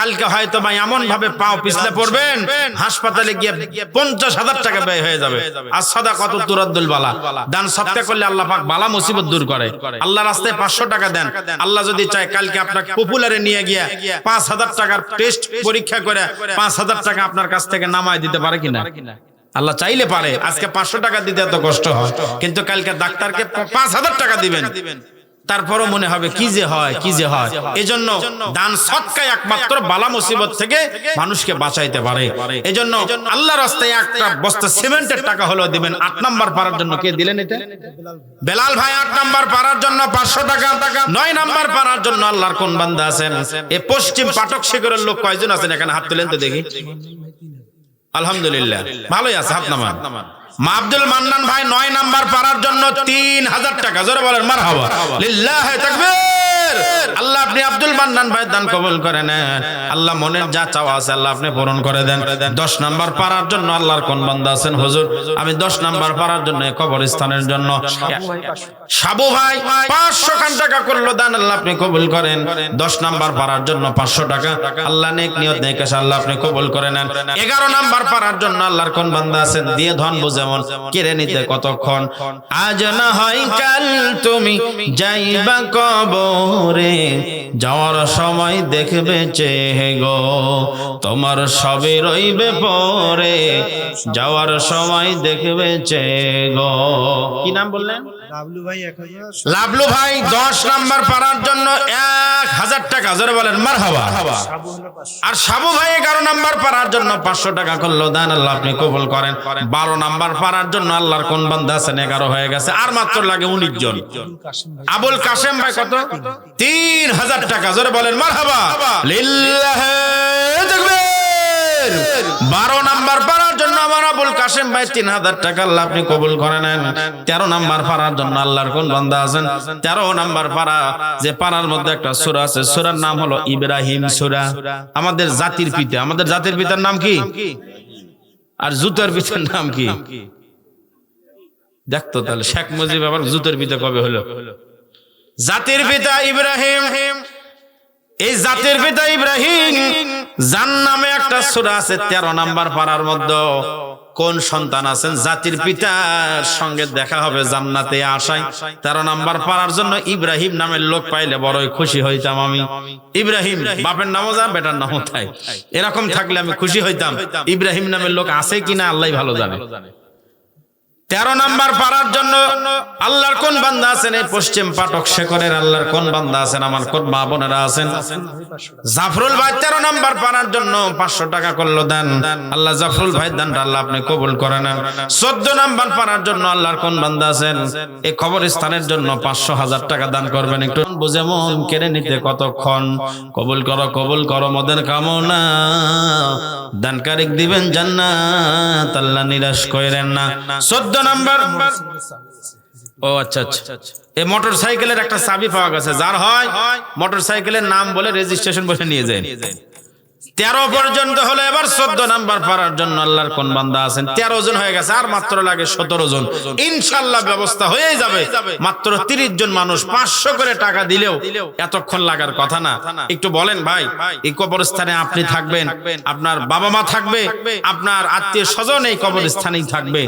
[SPEAKER 1] কালকে হয়তো ভাই এমন ভাবে পাও পিছলে পড়বেন হাসপাতালে গিয়ে 50,000 টাকা ব্যয় হয়ে যাবে। আর সাদাকাতু তুরাদ্দুল বালা, দান সদকা করলে আল্লাহ পাক বালা মুসিবত দূর করে। আল্লাহ রাস্তায় 500 টাকা দেন। আল্লাহ যদি চায় কালকে আপনাকে পপুলারে নিয়ে গিয়ে 5000 টাকার টেস্ট পরীক্ষা করে 5000 টাকা আপনার কাছ থেকে নামায় দিতে পারে কিনা? আল্লাহ চাইলে পারে। আজকে 500 টাকা দিতে এত কষ্ট হয়, কিন্তু কালকে ডাক্তারকে 5000 টাকা দিবেন, তারপরও মনে হবে কি যে হয়, কি যে হয়। এজন্য দান সদকায় একমাত্র বালা মুসিবত থেকে মানুষকে বাঁচাইতে পারে। এজন্য আল্লাহর রাস্তায় একটা বস্তা সিমেন্টের টাকা হলো দিবেন। 8 নাম্বার পারার জন্য কে দিলেন এটা? বেলাল ভাই 8 নাম্বার পারার জন্য 500 টাকা। 9 নাম্বার পারার জন্য আল্লাহর কোন বান্দা আছেন? এই পশ্চিম পাটক শিখরের লোক কয়জন আছেন এখানে? হাত তুলেন তো দেখি। আলহামদুলিল্লাহ ভালোই আছে, হাত নামান। মা আব্দুল মান্নান ভাই 9 নাম্বার পারার জন্য 3000 টাকা, জোরে বলেন মারহাবা। লিল্লাহি তাকবীর। আল্লাহ আপনি আব্দুল মান্নান ভাই দান কবুল করে নেন। আল্লাহ মনের যা চাওয়া আছে আল্লাহ আপনি পূরণ করে দেন। 10 নাম্বার পারার জন্য আল্লাহর কোন বান্দা আছেন? হুজুর আমি 10 নাম্বার পারার জন্য কবরস্থানের জন্য সাবু ভাই 500 খান টাকা করলো দান, আল্লাহ আপনি কবুল করেন। 10 নাম্বার পারার জন্য 500 টাকা। আল্লাহ নেক নিয়ত নেক আশা আল্লাহ আপনি কবুল করে নেন। 11 নাম্বার পারার জন্য আল্লাহর কোন বান্দা আছেন? দিয়ে ধন বুঝে মন কেড়ে নিতে কতক্ষণ। আজ না হয় কাল তুমি যাইবা কবরে, যাওয়ার সময় দেখবে চেয়ে গো, তোমার সবে রইবে পরে, যাওয়ার সময় দেখবে চেয়ে গো। কি নাম বললেন? লাভলু ভাই 1000। লাভলু ভাই 10 নাম্বার পারার জন্য 1000 টাকা, জোরে বলেন মারহাবা। আর সাবু ভাই 11 নাম্বার পারার জন্য 500 টাকা করলো দান, আল্লাহ আপনি কবুল করেন। 12 নাম্বার পারার জন্য আল্লাহর কোন বান্দা আছেন? 11 হয়ে গেছে, আর মাত্র লাগে 19 জন। আবুল কাশেম ভাই কত? 3000 টাকা, জোরে বলেন মারহাবা। লিল্লাহি তাকবীর। 12 নাম্বার পারার জন্য আমার আবুল কাশেম ভাই 3000 টাকা, আল্লাহ আপনি কবুল করে নেন। 13 নাম্বার পারার জন্য আল্লাহর কোন বান্দা আছেন? 13 নাম্বার পারা, যে পারার মধ্যে একটা সূরা আছে, সূরার নাম হলো ইব্রাহিম সূরা। আমাদের জাতির পিতা, আমাদের জাতির পিতার নাম কি? আর জুতার পিতার নাম কি? দেখতো তাহলে শেখ মুজিব আবার জুতার পিতা কবে হলো? জাতির পিতা ইব্রাহিম। এই জাতির পিতা ইব্রাহিম যার নামে একটা সূরা আছে 13 নাম্বার পারার মধ্যে। কোন সন্তান আছেন জাতির পিতার সঙ্গে দেখা হবে জান্নাতে আশায় 13 নাম্বার পারার জন্য ইব্রাহিম নামের লোক পাইলে বড়ই খুশি হইতাম আমি। ইব্রাহিম বাপের নামও যা বেটার নামও তাই, এরকম থাকলে আমি খুশি হইতাম। ইব্রাহিম নামের লোক আছে কিনা আল্লাহ ভালো জানে। 13 নাম্বার পারার জন্য আল্লাহর কোন বান্দা আছেন এই পশ্চিম পাটক শেখরের আল্লাহর কোন বান্দা আছেন, আমার কোন মা বোনেরা আছেন? জাফরুল ভাই 13 নাম্বার পারার জন্য 500 টাকা করলো দান। আল্লাহ জাফরুল ভাই দানটা আল্লাহ আপনি কবুল করে নেন। 14 নাম্বার পারার জন্য আল্লাহর কোন বান্দা আছেন এই কবরস্থানের জন্য 500,000 টাকা দান করবেন। একটু বুঝে মন কেড়ে নিতে কতক্ষণ। কবুল করো মদের কামনা, দানকারীক দিবেন জান্নাত, আল্লাহ নিরাশ করেন না। 14 নাম্বার, ও আচ্ছা আচ্ছা, এই মোটর সাইকেলের একটা চাবি পাওয়া গেছে, যার হয় মোটর সাইকেলের নাম বলে রেজিস্ট্রেশন বলে নিয়ে যায়। 13 পর্যন্ত হলো। এবার 14 নাম্বার পারার জন্য আল্লাহর কোন বান্দা আছেন? 13 জন হয়ে গেছে, আর মাত্র লাগে 17 জন। ইনশাআল্লাহ ব্যবস্থা হয়ে যাবে। মাত্র 30 জন মানুষ 500 করে টাকা দিলেও এতক্ষণ লাগার কথা না। একটু বলেন ভাই, এই কবরস্থানে আপনি থাকবেন, আপনার বাবা মা থাকবে, আপনার আত্মীয় স্বজন এই কবরস্থানেই থাকবে।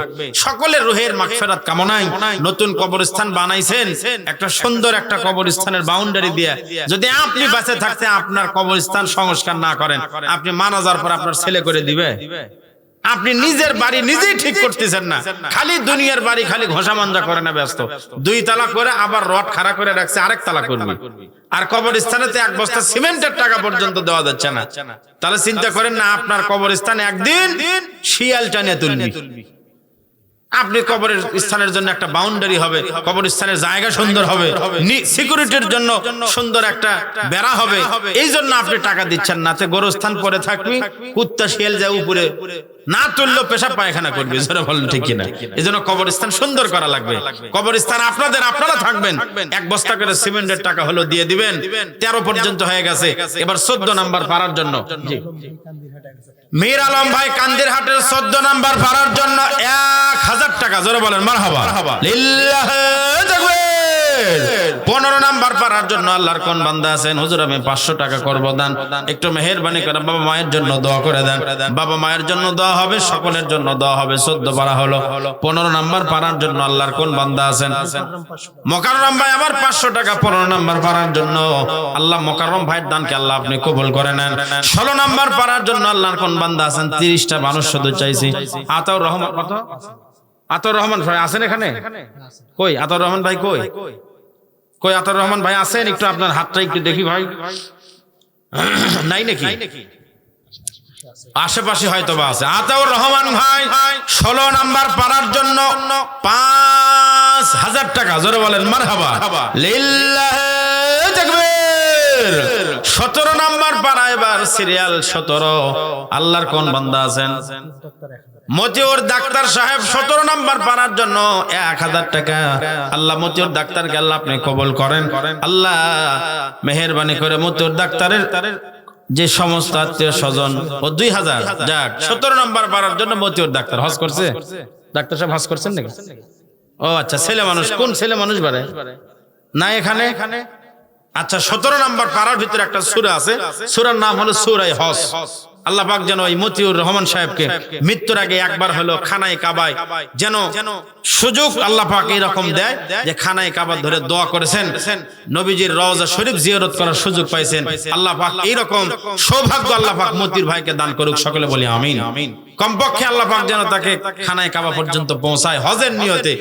[SPEAKER 1] সকলের রুহের মাগফিরাত কামনায় নতুন কবরস্থান বানাইছেন, একটা সুন্দর একটা কবরস্থানের বাউন্ডারি দিয়ে। যদি আপনি বেঁচে থাকতে আপনার কবরস্থান সংস্কার না করেন, আপনি মারা যাওয়ার পর আপনার ছেলে করে দিবে? আপনি নিজের বাড়ি নিজেই ঠিক করতেছেন না, খালি দুনিয়ার বাড়ি খালি ঘষা মাঞ্জা করে না ব্যস্ত। 2 তালা করে আবার রড খাড়া করে রাখছে, আরেক তালা করবে। আর কবরস্থানেতে 1 বস্তা সিমেন্টের টাকা পর্যন্ত দেওয়া যাচ্ছে না। তাহলে চিন্তা করেন না, আপনার কবরস্থানে একদিন শিয়াল টানিয়ে তুলবি। আপনি কবরের স্থানের জন্য একটা বাউন্ডারি হবে, কবরস্থানের জায়গা সুন্দর হবে, সিকিউরিটির জন্য সুন্দর একটা বেড়া হবে। এই জন্য আপনি টাকা দিচ্ছেন না। তে গোরস্থান পরে থাকবি, কুত্তা শিয়াল যায় উপরে না তুললেও পেশাব পায়খানা করবে। যেটা বলেন ঠিক কিনা? এই জন্য কবরস্থান সুন্দর করা লাগবে। কবরস্থান আপনারা থাকবেন। 1 বস্তা করে সিমেন্টের টাকা হলো দিয়ে দিবেন। 13 পর্যন্ত হয়ে গেছে। এবার 14 নাম্বার পারার জন্য মীর আলম ভাই কান্দিরহাটের 14 নাম্বার পারার জন্য 1000 টাকা। জোরে বলেন মারহাবা লিল্লাহি তাকবীর। 15 নাম্বার পারার জন্য আল্লাহর কোন বান্দা আছেন? হুজুর আমি 500 টাকা করব দান, একটু মেহেরবানি করে বাবা মায়ের জন্য দোয়া করে দেন। বাবা মায়ের জন্য দোয়া হবে, সকলের জন্য দোয়া হবে। 14 পারা হলো। 15 নাম্বার পারার জন্য আল্লাহর কোন বান্দা আছেন? মোকাররম ভাই আবার 500 টাকা 15 নাম্বার পারার জন্য। আল্লাহ মোকাররম ভাইয়ের দানকে আল্লাহ আপনি কবুল করে নেন। 16 নাম্বার পারার জন্য আল্লাহর কোন বান্দা আছেন? 30টা মানুষ শুধু চাইছি। আতাউর রহমান, কত? আতাউর রহমান ভাই আছেন এখানে? কই আতাউর রহমান ভাই? কই আতাউর রহমান ভাই আছেন? একটু আপনার হাতটা একটু দেখি ভাই। নাই নাকি? আশেপাশে হয়তো বা আছে। আতাউর রহমান ভাই 16 নাম্বার পারার জন্য 5000 টাকা। জোরে বলেন মারহাবা লিল্লাহি তাকবীর। 17 নাম্বার পারা। এবার সিরিয়াল 17। আল্লাহর কোন বান্দা আছেন? মতিউর ডাক্তার সাহেব 17 নাম্বার পারার জন্য 1000 টাকা। আল্লাহ মতিউর ডাক্তারকে আল্লাহ আপনি কবুল করেন। আল্লাহ মেহেরবানি করে মতিউর ডাক্তারের যে সমস্ত আত্মীয় স্বজন ও 2000 যাক। 17 নাম্বার পারার জন্য মতিউর ডাক্তার হজ করছে। ডাক্তার সাহেব হজ করছেন নাকি? ও আচ্ছা, ছেলে মানুষ। কোন ছেলে মানুষ বারে না এখানে? আচ্ছা, 17 নাম্বার পারার ভিতরে একটা সূরা আছে, সূরার নাম হলো সূরা হজ। আল্লাহ পাক যেন ওই মতিউর রহমান সাহেবকে মৃত্যুর আগে একবার হলো খানায় কাবায় যেন সুযোগ আল্লাহ পাক এরকম দেয় যে খানায় কাবা ধরে দোয়া করেছেন, নবীজির রওজা শরীফ জিয়ারত করার সুযোগ পাইছেন। আল্লাহ পাক এইরকম সৌভাগ্য আল্লাহ পাক মতিউর ভাইকে দান করুক। সকলে বলি আমিন। কমপক্ষে আল্লাহ পাক যেন তাকে খানায় কাবা পর্যন্ত পৌঁছায় হজের নিয়তে।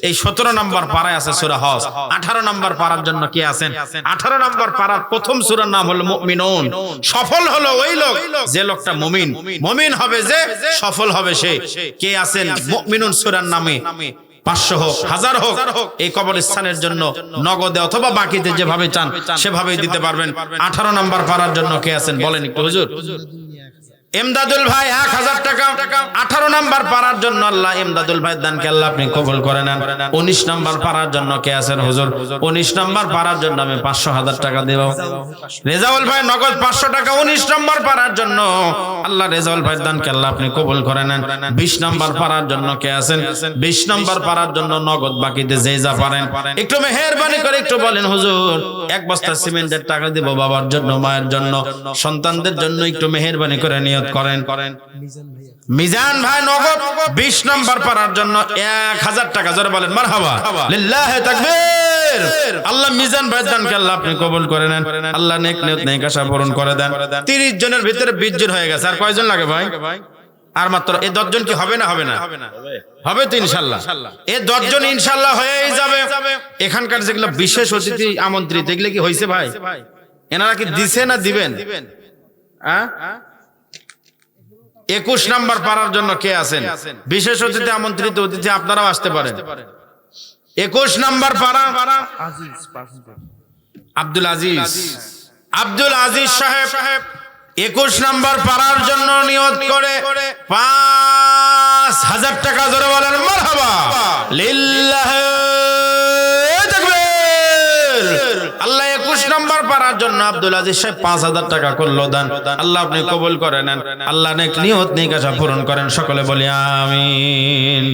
[SPEAKER 1] এই 17 নাম্বার পারায় আছে সূরা হজ। 18 নাম্বার পারার জন্য কে আছেন? 18 নাম্বার পারার প্রথম সূরার নাম হলো মুমিনুন। সফল হলো ওই লোক যে লোকটা মুমিন। মুমিন হবে যে, সফল হবে সে। কে আছেন? মুমিনুন সূরার নামে 500 হোক 1000 হোক এই কবরস্থানের জন্য নগদে অথবা বাকিতে যেভাবে চান সেভাবেই দিতে পারবেন। 18 নাম্বার পারার জন্য কে আছেন বলেন একটু হুজুর? এমদাদুল ভাই 1000 টাকা। 18 নাম্বার পারার জন্য আল্লাহ এমদাদুল ভাই দানকে আল্লাহ আপনি কবুল করে নেন। 19 নাম্বার পারার জন্য কে আছেন হুজুর? 19 নাম্বার পারার জন্য আমি 500,000 টাকা দেব। রেজাউল ভাই নগদ 500 টাকা 19 নাম্বার পারার জন্য। আল্লাহ রেজাউল ভাই দানকে আল্লাহ আপনি কবুল করে নেন। 20 নাম্বার পারার জন্য কে আছেন? 20 নাম্বার পারার জন্য নগদ বাকিতে যে যা পারেন একটু মেহেরবানি করে একটু বলেন হুজুর 1 বস্তা সিমেন্টের টাকা দেব বাবার জন্য, মায়ের জন্য, সন্তানদের জন্য। একটু মেহেরবানি করে নিয়ে নিয়ত করেন। মিজান ভাই নগদ 20 নম্বর পারার জন্য 1000 টাকা, জোরে বলেন মারহাবা, লিল্লাহি তাকবীর। আল্লাহ মিজান ভাই দানকে আল্লাহ আপনি কবুল করে নেন, আল্লাহ নেক নিয়ত নেক আশা পূরণ করে দেন। 30 জনের ভিতরে 20 জন হয়ে গেছে, আর কয়জন লাগে ভাই? আর মাত্র এই 10 জন কি হবে না? হবে না? হবে তো ইনশাআল্লাহ। এই 10 জন ইনশাআল্লাহ হয়েই যাবে। এখানকার যেগুলো বিশেষ অতিথি আমন্ত্রিত, এগুলো কি হয়েছে ভাই? এনারা কি দিছে না দিবেন? 21 নম্বর পারার জন্য কে আছেন? বিশেষ অতিথি আমন্ত্রিত অতিথি আপনারাও আসতে পারেন। 21 নম্বর পারা আব্দুল আজিজ সাহেব 21 নম্বর পারার জন্য নিয়ত করে 5000 টাকা, জোরে বলেন মারহাবা, লিল্লাহি তাকবীর। আল্লাহ 21 নম্বর পারার জন্য আব্দুল আজিজ সাহেব 5000 টাকা করলো দান, আল্লাহ আপনি কবুল করে নেন, আল্লাহ নেক নিয়ত নেক আশা পূরণ করেন, সকলে বলি আমিন।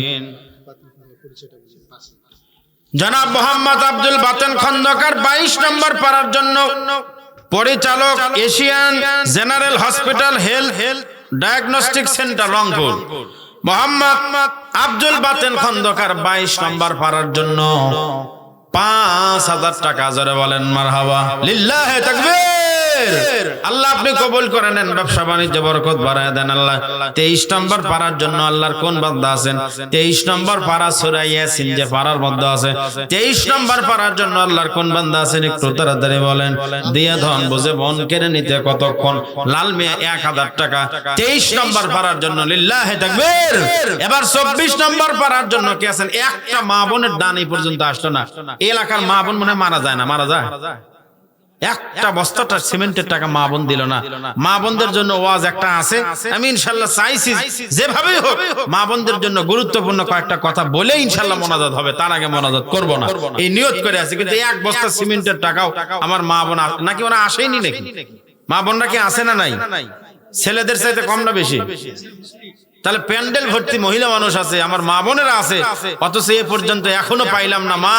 [SPEAKER 1] জনাব মোহাম্মদ আব্দুল বাতেন খন্দকার 22 নম্বর পারার জন্য পরিচালক, Asian general hospital health diagnostic centre Rangpur, Mohammad Abdul Baten Khandakar 22 number পারার জন্য 5000 টাকা, জোরে বলেন মারহাবা, লিল্লাহি তাকবীর। আল্লাহ আপনি কবুল করে নেন, ব্যবসা বাণিজ্য বরকত বাড়ায় দেন আল্লাহ। 23 নম্বর পারার জন্য আল্লাহর কোন বান্দা আছেন? 23 নম্বর পারা সূরা ইয়াসিন যে পারার মধ্যে আছে, 23 নম্বর পারার জন্য আল্লাহর কোন বান্দা আছেন? একটু তাড়াতাড়ি বলেন। দিয়া ধন বুঝে বন কেড়ে নিতে কতক্ষণ? লাল মিয়া 1000 টাকা 23 নম্বর পারার জন্য, লিল্লাহি তাকবীর। এবার 24 নম্বর পারার জন্য কে আছেন? একটা মা বোনের দান এই পর্যন্ত আসলো না। এলাকার মা বোন মনে মারা যায় না? মারা যায়? একটা বস্তাটা সিমেন্টের টাকা মা বোন দিল না। মা বোনদের জন্য ওয়াজ একটা আছে, আমি ইনশাআল্লাহ চাইছি যেভাবেই হোক মা বোনদের জন্য গুরুত্বপূর্ণ কয়েকটা কথা বলে ইনশাআল্লাহ মোনাজাত হবে, তার আগে মোনাজাত করব না, এই নিয়ত করে আছি। কিন্তু এক বস্তা সিমেন্টের টাকাও আমার মা বোন নাকি ওরা আসেনি নাকি? মা বোনরা কি আসে না নাই? ছেলেদের চাইতে কম না বেশি? তাহলে প্যান্ডেল ভর্তি মহিলা মানুষ আছে, আমার মা বোনেরা আছে, অথচ এ পর্যন্ত এখনো পাইলাম না। মা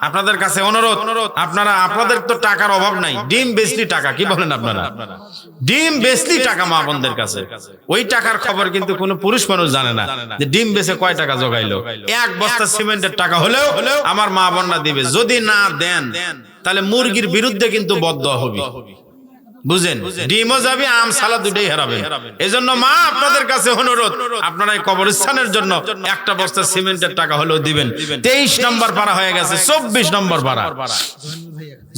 [SPEAKER 1] আপনাদের কাছে অনুরোধ, আপনারা, আপনাদের তো টাকার অভাব নাই, ডিম বেচলি টাকা, কি বলেন আপনারা? ডিম বেচলি টাকা মা বোনদের কাছে। ওই টাকার খবর কিন্তু কোনো পুরুষ মানুষ জানে না, যে ডিম বেচে কয় টাকা জোগাইলো। এক বস্তা সিমেন্টের টাকা হলেও আমার মা বোনরা দিবে। যদি না দেন তাহলে মুরগির বিরুদ্ধে কিন্তু বদদোয়া হবে, বুঝেন? ডিমও যাবে, আম সালা দুটোই হারাবেন। এজন্য মা আপনাদের কাছে অনুরোধ, আপনারা এই কবরস্থানের জন্য একটা বস্তা সিমেন্টের টাকা হলেও দিবেন। 23 নম্বর পারা হয়ে গেছে, 24 নম্বর পারা।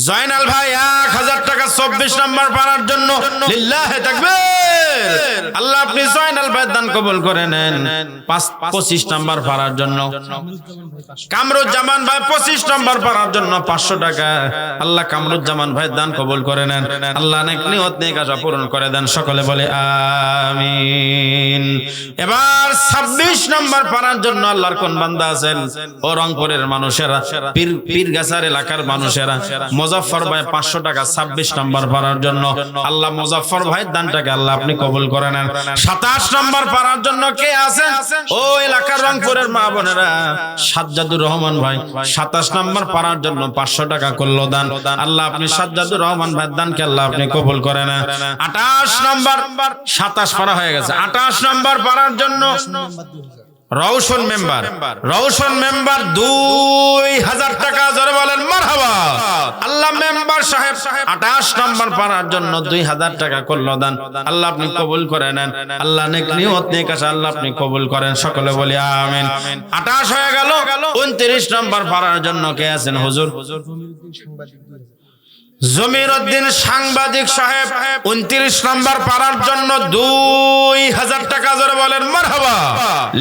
[SPEAKER 1] জয়নাল ভাই 1000 টাকা 24 নম্বর পারার জন্য, লিল্লাহি তাকবীর। আল্লাহ আপনি জয়নাল ভাই দান কবুল করে নেন। 25 নম্বর পারার জন্য কামরুজ্জামান ভাই 25 নম্বর পারার জন্য 500 টাকা, আল্লাহ কামরুজ্জামান ভাই দান কবুল করে নেন, আল্লাহ নেক নিয়ত নেক আশা পূরণ করে দেন, সকলে বলে আমিন। এবার 26 নম্বর পারার জন্য আল্লাহর কোন বান্দা আছেন? ও রংপুরের মানুষেরা, পীরগাছার এলাকার মানুষেরা, মুজাফফর ভাই 500 টাকা 26 নম্বর পারার জন্য, আল্লাহ মুজাফফর ভাই দানটাকে আল্লাহ আপনি কবুল করে নেন। 27 নম্বর পারার জন্য কে আছেন? ও এলাকার রংপুরের মা বোনেরা, সাজ্জাদুর রহমান ভাই 27 নম্বর পারার জন্য 500 টাকা করলো দান, আল্লাহ আপনি সাজ্জাদুর রহমান ভাই দানকে আল্লাহ আপনি কবুল করে নেন। 28 নম্বর, 27 পারা হয়ে গেছে। 28 নম্বর পারার জন্য রওশন মেম্বার 2000 টাকা, জোরে বলেন মারহাবা। আল্লাহ মেম্বার সাহেব 28 নম্বর পারার জন্য 2000 টাকা করলো দান, আল্লাহ আপনি কবুল করে নেন, আল্লাহ নেক নিয়ত নেক আশা আল্লাহ আপনি কবুল করেন, সকলে বলি আমিন। 28 হয়ে গেল। 29 নম্বর পারার জন্য কে আছেন? হুজুর জমিরউদ্দিন সাংবাদিক সাহেব 29 নম্বর পারার জন্য 2000 টাকা, জোরে বলেন মারহাবা,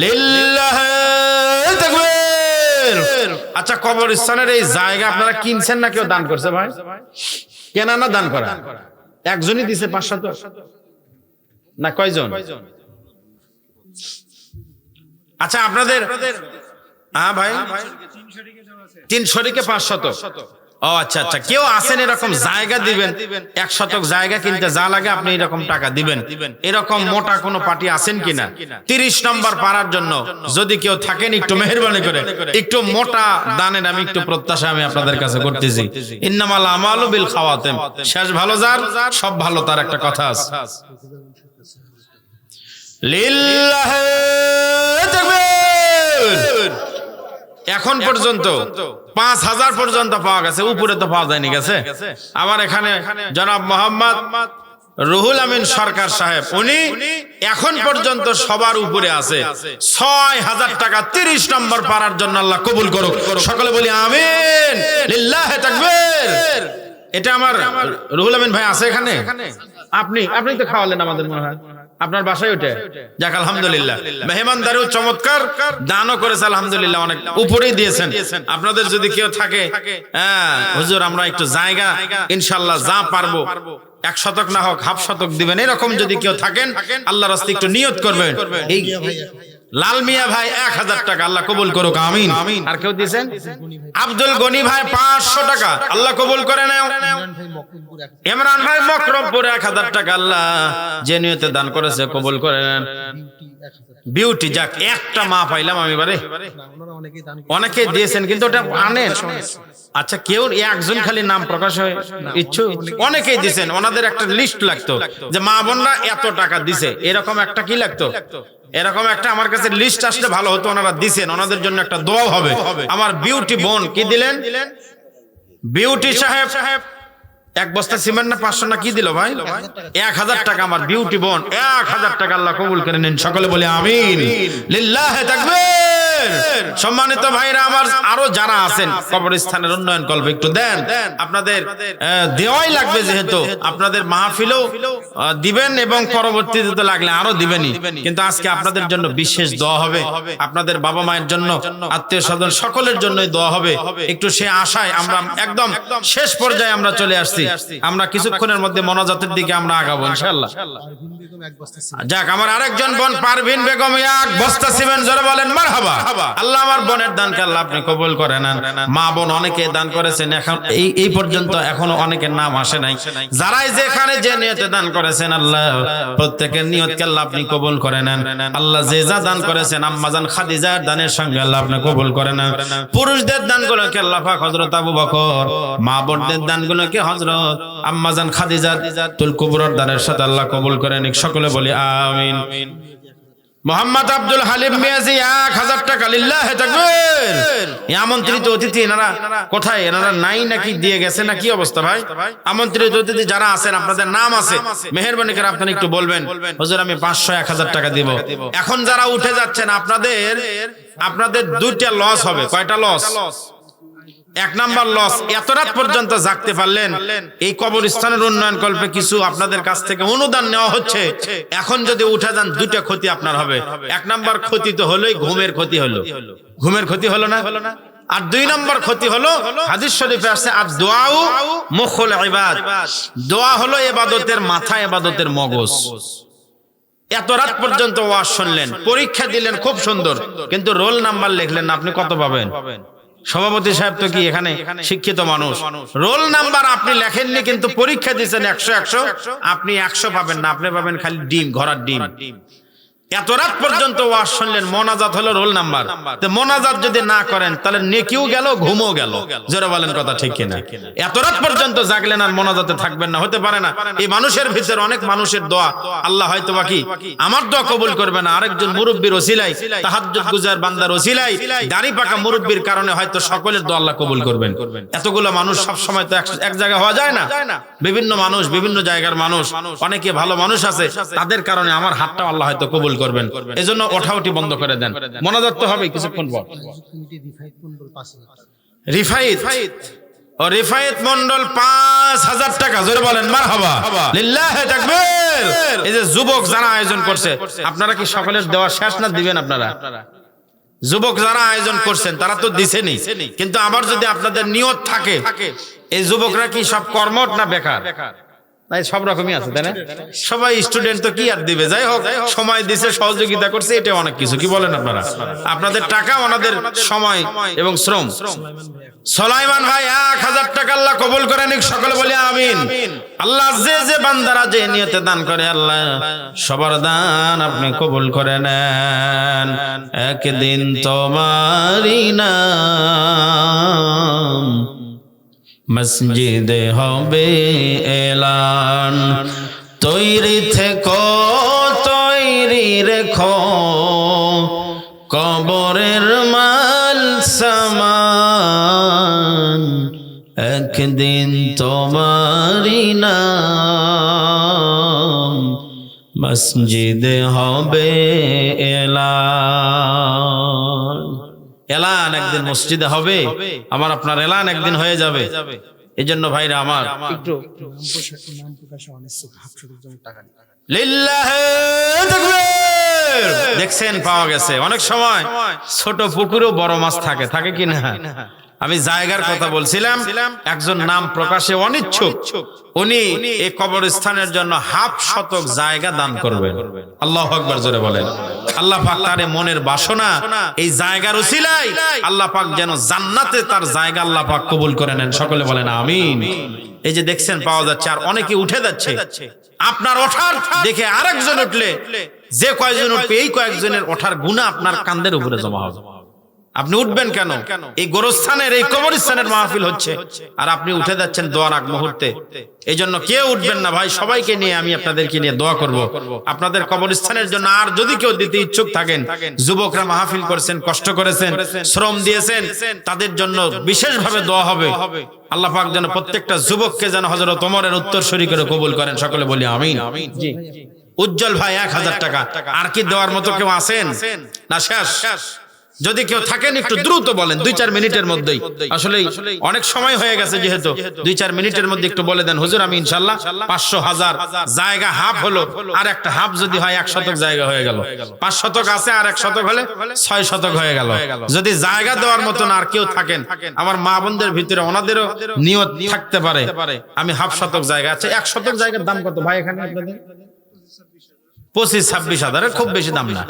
[SPEAKER 1] লিল্লাহি তাকবীর। আচ্ছা, কবরস্থানের এই জায়গা আপনারা কিনছেন না কেউ দান করছে? ভাই কেনা না দান করা? একজনই দিছে 500 না কয়জন? আচ্ছা আপনাদের, হ্যাঁ ভাই 3 শরিকে 500। ও আচ্ছা আচ্ছা, কেউ আছেন এরকম জায়গা দিবেন, 1 শতক জায়গা কিনতে যা লাগে আপনি এরকম টাকা দিবেন, এরকম মোটা কোনো পার্টি আছেন কিনা? 30 নম্বর পারার জন্য যদি কেউ থাকেন, একটু মেহেরবানি করে একটু মোটা দানের আমি একটু প্রত্যাশা আমি আপনাদের কাছে করতেছি। ইন্নামাল আমালু বিল খাওয়াতিম, শেষ ভালো যার সব ভালো তার একটা কথা আছে। লিল্লাহে তাকবীর। এখন পর্যন্ত 5000 পর্যন্ত পাওয়া গেছে, উপরে তো পাওয়া যায়নি গেছে। আবার এখানে জনাব মোহাম্মদ রুহুল আমিন সরকার সাহেব, উনি এখন পর্যন্ত সবার উপরে আছে। 6000 টাকা 30 নম্বর পারার জন্য আল্লাহ কবুল করুক। সকলে বলি আমিন, লিল্লাহে তাকবীর। এটা আমার রুহুল আমিন ভাই আছে এখানে। আপনি তো খাওয়ালেন আমাদের, মনে হয় আপনার বাসায় ওঠে। যাক আলহামদুলিল্লাহ, মেহমানদারু চমৎকার দানও করেছে আলহামদুলিল্লাহ, অনেক উপরেই দিয়েছেন। আপনাদের যদি কেউ থাকে, হ্যাঁ হুজুর আমরা একটু জায়গা ইনশাআল্লাহ যা পারবো 1 শতক না হোক হাফ শতক দিবেন, এরকম যদি কেউ থাকেন আল্লাহর রাস্তায় একটু নিয়ত করবেন। এই লাল মিয়া ভাই 1000 টাকা, আল্লাহ কবুল করুক আমিন। আর কেউ দিয়েছেন? আব্দুল গনি ভাই 500 টাকা, আল্লাহ কবুল করে নাও। ইমরান ভাই মকরমপুর 1000 টাকা, আল্লাহ যে নিয়তে দান করেছে কবুল করে নেন। বিউটি, যাক একটা মা পাইলাম আমি বারে, অনেকে দিয়েছেন কিন্তু ওটা আনেন। আচ্ছা কেউ একজন খালি নাম প্রকাশ হয় ইচ্ছুক, অনেকেই দিয়েছেন। ওনাদের একটা লিস্ট লাগতো যে মা বোনরা এত টাকা দিছে, এরকম একটা কি লাগতো, এরকম একটা আমার কাছে লিস্ট আসলে ভালো হতো। ওনারা দিছেন, ওনাদের জন্য একটা দোয়া হবে। আমার বিউটি বোন কি দিলেন? বিউটি সাহেব 1 বস্তা সিমেন্ট না 500 না কি দিল ভাই? 1000 টাকা আমার বিউটি বোন, 1000 টাকা আল্লাহ কবুল করে নিন। সকলে বলে আমিন, লিল্লাহে তাকবীর। সম্মানিত ভাইরা আমার, আরো যারা আছেন কবরস্থানের উন্নয়ন কল্পে একটু দেন। আপনাদের দেওয়াই লাগবে, যেহেতু আপনাদের মাহফিলেও দিবেন এবং পরবর্তীতে তো লাগলে আরো দিবেনই। কিন্তু আজকে আপনাদের জন্য বিশেষ দোয়া হবে, আপনাদের বাবা মায়ের জন্য, আত্মীয় স্বজন সকলের জন্যই দোয়া হবে। একটু সে আশায় আমরা একদম শেষ পর্যায়ে আমরা চলে আসছি। আমরা কিছুক্ষণের মধ্যে মোনাজাতের দিকে আমরা আগাবো ইনশাআল্লাহ। যাক আমার আরেকজন বোন পারভিন বেগম 1 বস্তা সিমেন্ট, জোরে বলেন মারহাবা। আল্লাহ আমার বোনের দানকে আল্লাহ আপনি কবুল করে নেন। মা বোন অনেকে দান করেছেন, এখন এই পর্যন্ত এখনো অনেকের নাম আসে নাই। যারাই যেখানে যে নিয়তে দান করেছেন আল্লাহ প্রত্যেকের নিয়তকে আল্লাহ আপনি কবুল করে নেন। আল্লাহ যে যা দান করেছেন আম্মাজান খাদিজার দানের সঙ্গে আল্লাহ আপনি কবুল করে নেন। পুরুষদের দানগুলোকে আল্লাহ পাক হযরত আবু বকর, মা বোনদের দানগুলোকে হযরত আম্মাজান খাদিজার তুল কুবরার দানের সাথে আল্লাহ কবুল করে নিক। সকলে বলি আমিন। মোহাম্মদ আব্দুল হালিম মিয়াজি 1000 টাকা, লিল্লাহে তাকবীর। আমন্ত্রিত অতিথি এনারা কোথায়? এনারা নাই নাকি দিয়ে গেছে না কি অবস্থা ভাই? আমন্ত্রিত অতিথি যারা আছেন আপনাদের নাম আছে, মেহেরবানি করে আপনারা একটু বলবেন হুজুর আমি 500 1000 টাকা দিব। এখন যারা উঠে যাচ্ছেন আপনাদের 2টা লস হবে। কয়টা লস? 1 নাম্বার লস, এত রাত পর্যন্ত জাগতে পারলেন। এই কবরস্থানের উন্নয়ন কল্পে কিছু আপনাদের কাছ থেকে অনুদান নেওয়া হচ্ছে, এখন যদি উঠে যান 2টা ক্ষতি আপনার হবে। 1 নাম্বার ক্ষতি তো হলোই, ঘুমের ক্ষতি হলো। ঘুমের ক্ষতি হলো না? আর 2 নাম্বার ক্ষতি হলো, হাদিস শরীফে আছে আর দোয়াউ মুখুল ইবাদ। দোয়া হলো ইবাদতের মাথা, ইবাদতের মগজ। এত রাত পর্যন্ত ওয়াজ শুনলেন, পরীক্ষা দিলেন খুব সুন্দর, কিন্তু রোল নাম্বার লিখলেন না, আপনি কত পাবেন? সভাপতি সাহেব তো কি এখানে শিক্ষিত মানুষ, রোল নাম্বার আপনি লেখেননি কিন্তু পরীক্ষা দিয়েছেন 100 আপনি 100 পাবেন না, আপনি পাবেন খালি ডিম, ঘোড়ার ডিম। এত রাত পর্যন্ত ওয়াজ শুনলেন, মোনাজাত হলো রোল নাম্বার। তো মোনাজাত যদি না করেন তাহলে নেকিও গেল, ঘুমও গেল। জোরে বলেন কথা ঠিক কিনা? এত রাত পর্যন্ত জাগলেন আর মোনাজাতে থাকবেন না, হতে পারে না। এই মানুষের ভিতরে অনেক মানুষের দোয়া আল্লাহ হয়তো বাকি আমার দোয়া কবুল করবে না, আরেকজন মুরব্বির ওসিলায়, তাহাজ্জুদ গুজার বান্দার ওসিলায়, দাড়ি পাকা মুরব্বির কারণে হয়তো সকলের দোয়া আল্লাহ কবুল করবেন। এতগুলো মানুষ সব সময় তো এক জায়গায় হওয়া যায় না। বিভিন্ন মানুষ, বিভিন্ন জায়গার মানুষ, অনেকে ভালো মানুষ আছে, তাদের কারণে আমার হাতটা আল্লাহ হয়তো কবুল করবেন। এজন্য ওঠাউঠি বন্ধ করে দেন, মোনাজাত তো হবে কিছুক্ষণ পর। রিফায়েত মন্ডল 5000 টাকা, জোরে বলেন মারহাবা, লিল্লাহে তাকবীর। এই যে যুবক যারা আয়োজন করছে, আপনারা কি সকলের দেওয়া শেষ না দিবেন? আপনারা যুবক যারা আয়োজন করছেন তারা তো দিছেনই, কিন্তু আবার যদি আপনাদের নিয়ত থাকে, এই যুবকরা কি সব কর্মঠ না বেকার? সব রকমই আছে, তাই না? সবাই স্টুডেন্ট তো কি আর দিবে, যাই হোক সময় দিছে, সহযোগিতা করছে, এটা অনেক কিছু। কি বলেন আপনারা? আপনাদের টাকা, ওনাদের সময় এবং শ্রম। সুলাইমান ভাই 1000 টাকা, আল্লাহ কবুল করে নিক। সকলে বলি আমিন। আল্লাহ যে বান্দারা যে নিয়তে দান করে আল্লাহ সবার দান আপনি কবুল করে নেন। একদিন তোমারই নাম মসজিদে হবে এলান, তৈরি থেকো তৈরি রেখো কবরের মাল সামান একদিন তোমারই নাম মসজিদে হবে এলান। এলান একদিন মসজিদে হবে, আমার আপনার এলান একদিন হয়ে যাবে। এই জন্য ভাইরা আমার একটু দেখছেন পাওয়া গেছে। অনেক সময় ছোট পুকুরেও বড় মাছ থাকে, থাকে কি না? আমি জায়গার কথা বলছিলাম, একজন নাম প্রকাশে অনিচ্ছুক, উনি এই কবরস্থানের জন্য 1/2 শতক জায়গা দান করবেন। আল্লাহু আকবার জোরে বলেন। আল্লাহ পাক তার মনের বাসনা এই জায়গার উসিলায় আল্লাহ পাক যেন জান্নাতে তার জায়গা আল্লাহ পাক কবুল করে নেন। সকলে বলেন আমিন। এই যে দেখছেন পাওয়া যাচ্ছে, আর অনেকে উঠে যাচ্ছে। আপনার ওঠার দেখে আরেকজন উঠলে যে কয়েকজন উঠবে এই কয়েকজনের ওঠার গুনাহ আপনার কাঁধের উপরে জমা হবে। আপনি উঠবেন কেন? এই গোরস্থানের এই কবরস্থানের মাহফিল হচ্ছে আর আপনি উঠে যাচ্ছেন দোয়ার আগ মুহূর্তে। এই জন্য কেউ উঠবেন না ভাই, সবাইকে নিয়ে আমি আপনাদেরকে নিয়ে দোয়া করব আপনাদের কবরস্থানের জন্য। আর যদি কেউ দিতে ইচ্ছুক থাকেন, যুবকরা মাহফিল করেছেন, কষ্ট করেছেন, শ্রম দিয়েছেন, তাদের জন্য বিশেষভাবে দোয়া হবে। আল্লাহ পাক যেন প্রত্যেকটা যুবককে যেন হযরত ওমরের উত্তরসূরি করে কবুল করেন। সকলে বলি আমিন। জি উজ্জ্বল ভাই 1000 টাকা। আর কি দেওয়ার মতো কেউ আছেন না? শেষ? যদি কেউ থাকেন একটু দ্রুত বলেন, 2-4 মিনিটের মধ্যেই। আসলে অনেক সময় হয়ে গেছে, যেহেতু 2-4 মিনিটের মধ্যে একটু বলে দেন হুজুর। আমি ইনশাআল্লাহ 500 1000 জায়গা হাফ হলো, আর একটা হাফ যদি হয় 1 শতক জায়গা হয়ে গেল। 5 শতক আছে, আর 1 শতক হলে 6 শতক হয়ে গেল। যদি জায়গা দেওয়ার মতন আর কেউ থাকেন, আমার মা বোনদের ভিতরে ওনাদেরও নিয়ত থাকতে পারে, আমি হাফ শতক জায়গা আছে। 1 শতক জায়গার দাম কত ভাই এখানে আপনাদের? 25-26 হাজার, খুব বেশি দাম না।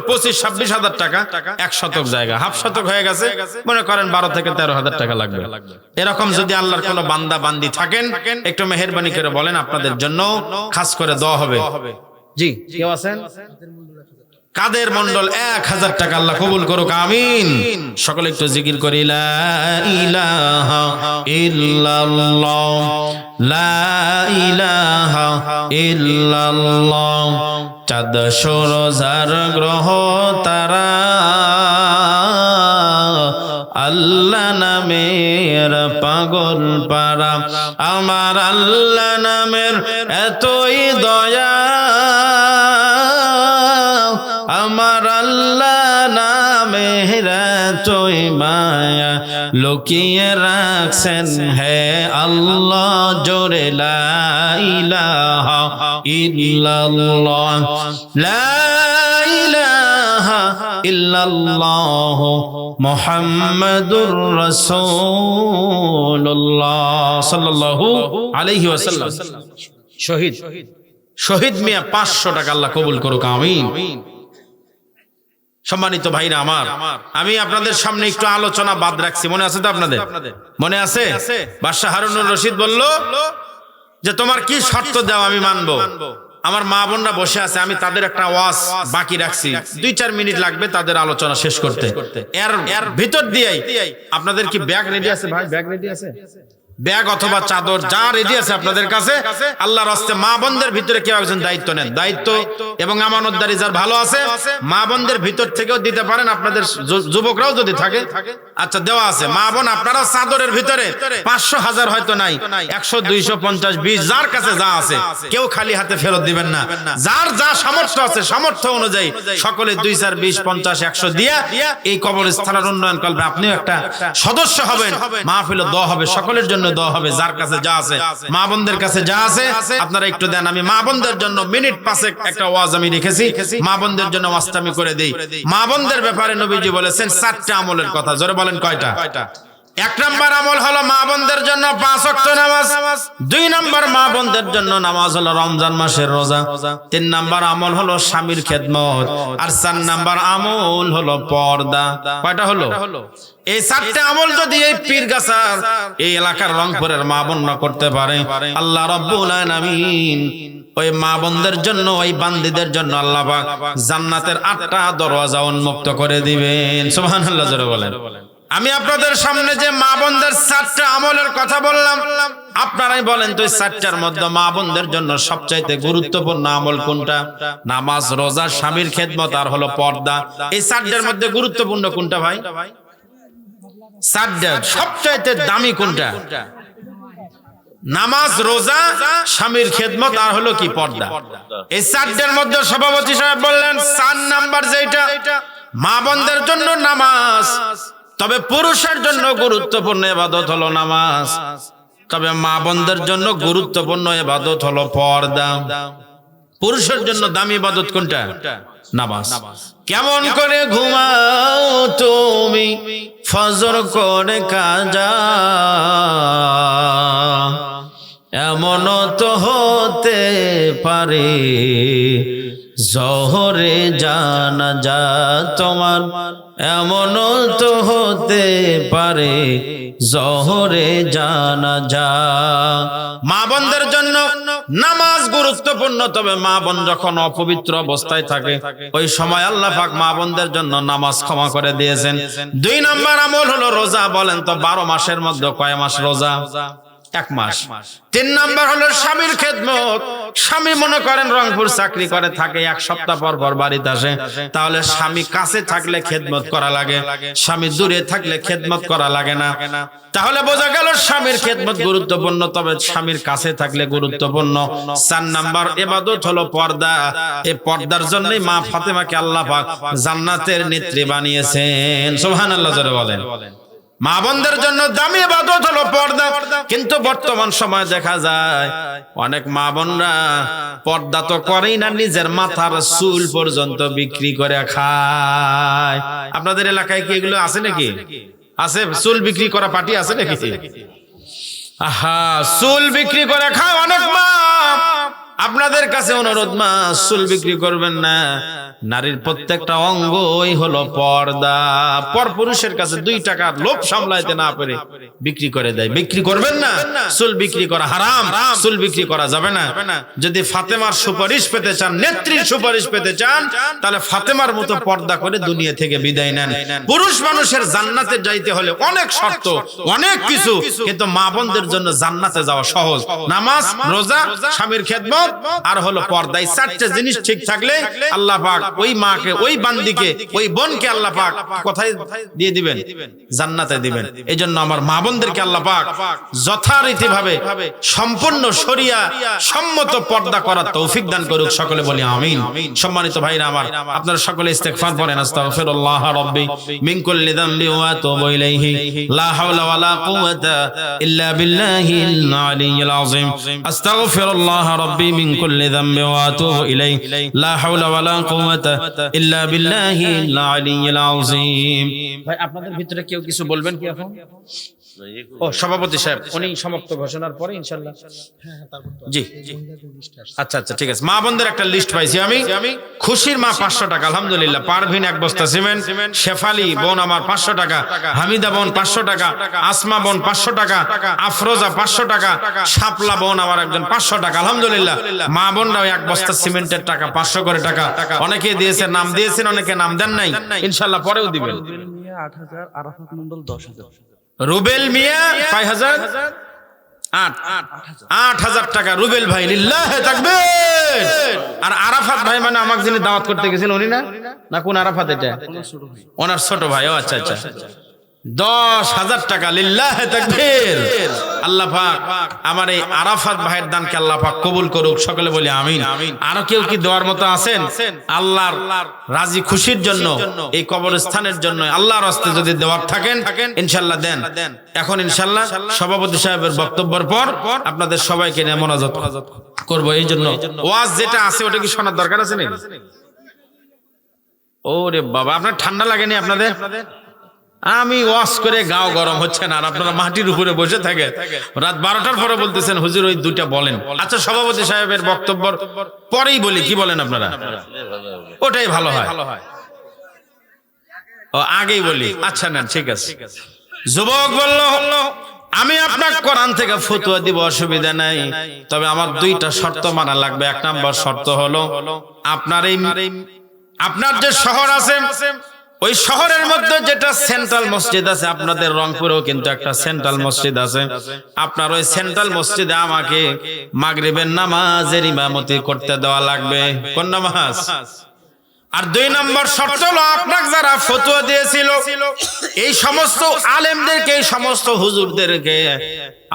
[SPEAKER 1] 25-26 হাজার টাকা 1 শতক জায়গা। হাফ শতক হয়ে গেছে, মনে করেন 12 থেকে 13 হাজার টাকা লাগবে। এরকম যদি আল্লাহর কোনো বান্দা বান্দি থাকেন, একটু মেহেরবানি করে বলেন, আপনাদের জন্য খাস করে দোয়া হবে। জি কেউ আছেন? কাদের মন্ডল 1000 টাকা, আল্লাহ কবুল করুক আমিন। সকলে একটু জিকির করি লা ইলাহা ইল্লাল্লাহ, লা ইলাহা ইল্লাল্লাহ। চাঁদ সূরজ গ্রহ তারা আল্লাহ নামের পাগল পারা, আমার আল্লাহ নামের এতই দয়া, আমার আল্লাহ নামের এতই মায়া, লুকিয়ে রাখছেন হে আল্লাহ জোরে লা ইলাহা ইল্লাল্লাহ, লা ইলাহা ইল্লাল্লাহ মুহাম্মাদুর রাসূলুল্লাহ সাল্লাল্লাহু আলাইহি ওয়াসাল্লাম। শহীদ মিয়া 500 টাকা, আল্লাহ কবুল করুক আমিন। সম্মানিত ভাইরা আমার, আমি আপনাদের সামনে একটু আলোচনা বাদ রাখছি, মনে আছে তো আপনাদের? মনে আছে? বাদশাহ হারুনুর রশিদ বলল যে তোমার কি শর্ত দাও আমি মানবো। আমার মা বোনরা বসে আছে, আমি তাদের একটা ওয়াজ বাকি রাখছি, 2-4 মিনিট লাগবে তাদের আলোচনা শেষ করতে। এর ভিতর দিয়েই আপনাদের কি ব্যাগ রেডি আছে ভাই? ব্যাগ রেডি আছে? ব্যাগ অথবা চাদর যা রেডি আছে আপনাদের কাছে, আল্লাহর রাস্তায় মা বোনদের ভিতরে কেউ একজন দায়িত্ব নেন। দায়িত্ব এবং আমানতদারি যার ভালো আছে, মা বোনদের ভিতর থেকেও দিতে পারেন, আপনাদের যুবকরাও যদি থাকে। আচ্ছা দেওয়া আছে, মা বোন আপনারাও চাদরের ভিতরে 500 1000 হয়তো নাই, 100 200 50 20 যার কাছে যা আছে, কেউ খালি হাতে ফেরত দিবেন না। যার যা সামর্থ্য আছে সামর্থ্য অনুযায়ী সকলে 2 4 20 50 100 দিয়া এই কবরস্থানের উন্নয়ন করবে। আপনিও একটা সদস্য হবেন, মাহফিলে দোয়া হবে, সকলের জন্য দোয়া হবে। যার কাছে যা আছে, মা বোনদের কাছে যা আছে আপনারা একটু দেন। আমি মা বোনদের জন্য মিনিট 5 একটা ওয়াজ আমি রেখেছি, মা বোনদের জন্য ওয়াজটা আমি করে দেই। মা বোনদের ব্যাপারে নবীজি বলেছেন 4টা আমলের কথা। জোরে বলেন কয়টা? 1 নম্বর আমল হলো মা বোনদের জন্য 5 ওয়াক্ত নামাজ। 2 নম্বর মা বোনদের জন্য নামাজ হলো রমজান মাসের রোজা। 3 নম্বর আমল হলো স্বামীর খেদমত। আর 4 নম্বর আমল হলো পর্দা। কয়টা হলো? এই 4টা আমল যদি এই পীরগাছার এই এলাকার রংপুরের মা বোনরা করতে পারে, আল্লাহ রাব্বুল আলামিন ওই মা বোনদের জন্য, ওই বান্দীদের জন্য আল্লাহ পাক জান্নাতের 8টা দরওয়াজা উন্মুক্ত করে দিবেন। সুবহানাল্লাহ জোরে বলেন। আমি আপনাদের সামনে যে মা বোনদের 4টা আমলের কথা বললাম, আপনারাই বলেন তো এই 4টার মধ্যে মা বোনদের জন্য সবচাইতে গুরুত্বপূর্ণ আমল কোনটা? নামাজ, রোজা, স্বামীর খেদমত আর হলো পর্দা। এই 4টার মধ্যে গুরুত্বপূর্ণ কোনটা ভাই? 4টা সবচাইতে দামি কোনটা? নামাজ, রোজা, স্বামীর খেদমত আর হলো কি? পর্দা। এই 4টার মধ্যে সভাপতি সাহেব বললেন 4 নাম্বার যেটা মা বোনদের জন্য নামাজ, তবে পুরুষের জন্য গুরুত্বপূর্ণ ইবাদত হলো নামাজ, তবে মা বোনদের জন্য গুরুত্বপূর্ণ ইবাদত হলো পর্দা। পুরুষের জন্য দামি ইবাদত কোনটা? নামাজ। কেমন করে ঘুমাও তুমি ফজর করে কাজা, এমন তো হতে পারে জোহরে জানাজা তোমার, এমন তো হতে পারে জোহরে জানাজা। মা বোনদের জন্য নামাজ গুরুত্বপূর্ণ, তবে মা বোন যখন অপবিত্র অবস্থায় থাকে ওই সময় আল্লাহ পাক মা বোনদের জন্য নামাজ ক্ষমা করে দিয়েছেন। 2 নাম্বার আমল হলো রোজা। বলেন তো 12 মাসের মধ্যে কয় মাস রোজা? 1 মাস। 3 নাম্বার হলো স্বামীর খেদমত। স্বামী মনে করেন রংপুর চাকরি করে থাকে, 1 সপ্তাহ পর পর বাড়িতে আসে, তাহলে স্বামী কাছে থাকলে খেদমত করা লাগে, স্বামী দূরে থাকলে খেদমত করা লাগে না। তাহলে বোঝা গেল স্বামীর খেদমত গুরুত্বপূর্ণ, তবে স্বামীর কাছে থাকলে গুরুত্বপূর্ণ। 4 নাম্বার ইবাদত হলো পর্দা। এই পর্দার জন্যই মা ফাতেমাকে আল্লাহ পাক জান্নাতের নেত্রী বানিয়েছেন। সুবহানাল্লাহ জোরে বলেন। মা বোনদের জন্য দামি ইবাদত হলো পর্দা। কিন্তু বর্তমান সময়ে দেখা যায় অনেক মা বোনরা পর্দা তো করেই না, নিজের মাথার চুল পর্যন্ত বিক্রি করে খায়। আপনাদের এলাকায় কি এগুলো আছে নাকি? আছে? চুল বিক্রি করা পার্টি আছে নাকি? আহা, চুল বিক্রি করে খায় অনেক মা। আপনাদের কাছে অনুরোধ, মা চুল বিক্রি করবেন না। নারীর প্রত্যেকটা অঙ্গই হলো পর্দা। পর পুরুষের কাছে 2 টাকার লোভ সামলাইতে না পেরে বিক্রি করে দেয়। বিক্রি করবেন না। চুল বিক্রি করা হারাম, চুল বিক্রি করা যাবে না। যদি ফাতেমার সুপারিশ পেতে চান, নেত্রীর সুপারিশ পেতে চান, তাহলে ফাতেমার মতো পর্দা করে দুনিয়া থেকে বিদায় নেন। পুরুষ মানুষের জান্নাতে যাইতে হলে অনেক শর্ত, অনেক কিছু, কিন্তু মা বোনদের জন্য জান্নাতে যাওয়া সহজ। নামাজ, রোজা, স্বামীর খেদমত আর হলো পর্দা। এই 4টে জিনিস ঠিক থাকলে আল্লাহ পাক ওই মাকে, ওই বান্দিকে, ওই বোনকে আল্লাহ পাক কোথায় দিয়ে দিবেন? জান্নাতে দিবেন। এইজন্য আমার মা বোনদেরকে আল্লাহ পাক যথারীতি ভাবে সম্পূর্ণ শরিয়া সম্মত পর্দা করার তৌফিক দান করুক। সকলে বলি আমিন। সম্মানিত ভাইরা আমার, আপনারা সকলে ইস্তেগফার পড়েন। আস্তাগফিরুল্লাহ রাব্বি মিন কুল্লি যামবি ওয়া আতুবু ইলাইহি লা হাওলা ওয়ালা কুওয়াতা ইল্লা বিল্লাহিল আলিয়্যিল আযীম। আস্তাগফিরুল্লাহ রাব্বি মিন কুল্লি যামবি ওয়া আতুবু ইলাইহি লা হাওলা ওয়ালা কুওয়াতা ইল্লা বিল্লাহিল আলিয়্যিল আযীম। ভাই, আপনাদের ভিতরে কেউ কিছু বলবেন কি এখন? ও সভাপতি সাহেব, উনি সমাপ্ত ঘোষণার পরে ইনশাআল্লাহ। জি, আচ্ছা আচ্ছা, ঠিক আছে। মা বোনদের একটা লিস্ট পাইছি আমি। খুশির মা 500 টাকা, আলহামদুলিল্লাহ। পারভিন 1 বস্তা সিমেন্ট। শেফালি বোন আমার 500 টাকা। হামিদা বোন 500 টাকা। আসমা বোন 500 টাকা। আফরোজা 500 টাকা। শাপলা বোন আমার একজন 500 টাকা, আলহামদুলিল্লাহ। মা বোনরাও 1 বস্তা সিমেন্টের টাকা, 500 করে টাকা। অনেকে দিয়েছে, নাম দিয়েছেন, অনেকে নাম দেন নাই, ইনশাআল্লাহ পরেও দিবেন।
[SPEAKER 2] 8,000, আরাফাত মন্ডল 10,000,
[SPEAKER 1] রুবেল মিয়া 5,000, 8,000 টাকা রুবেল ভাই, লিল্লাহে তাকবীর। আর আরাফাত ভাই মানে আমাকে যিনি দাওয়াত করতে গেছেন উনি না? না কোন আরাফাত এটা? ওনার ছোট ভাই। ও আচ্ছা আচ্ছা, 10,000 টাকা, লিল্লাহে তাকবীর। আল্লাহ পাক আমার এই আরাফাত ভাইয়ের দানকে আল্লাহ পাক কবুল করুক। সকলে বলি আমিন। আরো কেউ কি দেওয়ার মতো আছেন? আল্লাহর রাজি খুশির জন্য, এই কবরস্থানের জন্য আল্লাহর রাস্তায় যদি দেওয়ার থাকেন ইনশাআল্লাহ দেন। এখন ইনশাআল্লাহ সভাপতি সাহেবের বক্তব্যের পর আপনাদের সবাইকে নিয়ে মোনাজাত করব। এই জন্য ওয়াজ যেটা আছে ওটা কি শোনার দরকার আছে নাকি? ওরে বাবা, আপনার ঠান্ডা লাগেনি আপনাদের? আমি ওয়াজ করে গাও গরম হচ্ছে না, আর আপনারা মাটির উপরে বসে থাকে রাত 12টার পরে বলতেছেন হুজুর ওই 2টা বলেন। আচ্ছা, সভাপতি সাহেবের বক্তব্যের পরেই বলি, কি বলেন আপনারা? ওটাই ভালো হয়। ও আগেই বলি? আচ্ছা না, ঠিক আছে। যুবক বলল, আমি আপনার কোরআন থেকে ফতোয়া দিব, অসুবিধা নাই, তবে আমার 2টা শর্ত মানা লাগবে। 1 নম্বর শর্ত হলো আপনার যে শহর আছে ওই শহরের মধ্যে যেটা সেন্ট্রাল মসজিদ আছে, আপনাদের রংপুরেও কিন্তু একটা সেন্ট্রাল মসজিদ আছে, আপনার ওই সেন্ট্রাল মসজিদে আমাকে মাগরিবের নামাজের ইমামতি করতে দেওয়া লাগবে। কোন নামাজ? আর 2 নম্বর শর্ত হলো, আপনাকে যারা ফতোয়া দিয়েছিল এই সমস্ত আলেমদেরকে, এই সমস্ত হুজুরদেরকে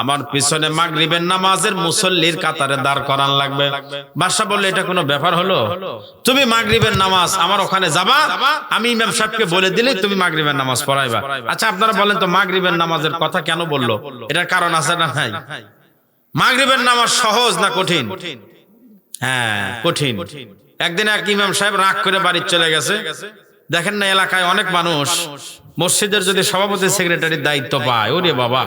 [SPEAKER 1] আমার পিছনে মাগরিবের নামাজের মুসল্লির কাতারে দাঁড় করান লাগবে। বাদশা বললে এটা কোনো ব্যাপার হলো? তুমি মাগরিবের নামাজ আমার ওখানে যাবা, আমি ইমাম সাহেবকে বলে দিলেই তুমি মাগরিবের নামাজ পড়াইবা। আচ্ছা আপনারা বলেন তো, মাগরিবের নামাজের কথা কেন বললো? এটার কারণ আছে না নাই? মাগরিবের নামাজ সহজ না কঠিন? হ্যাঁ কঠিন। একদিন এক ইমাম সাহেব রাগ করে বাড়ি চলে গেছে। দেখেন না, এলাকায় অনেক মানুষ মসজিদের যদি সভাপতি সেক্রেটারির দায়িত্ব পায়, ওরে বাবা,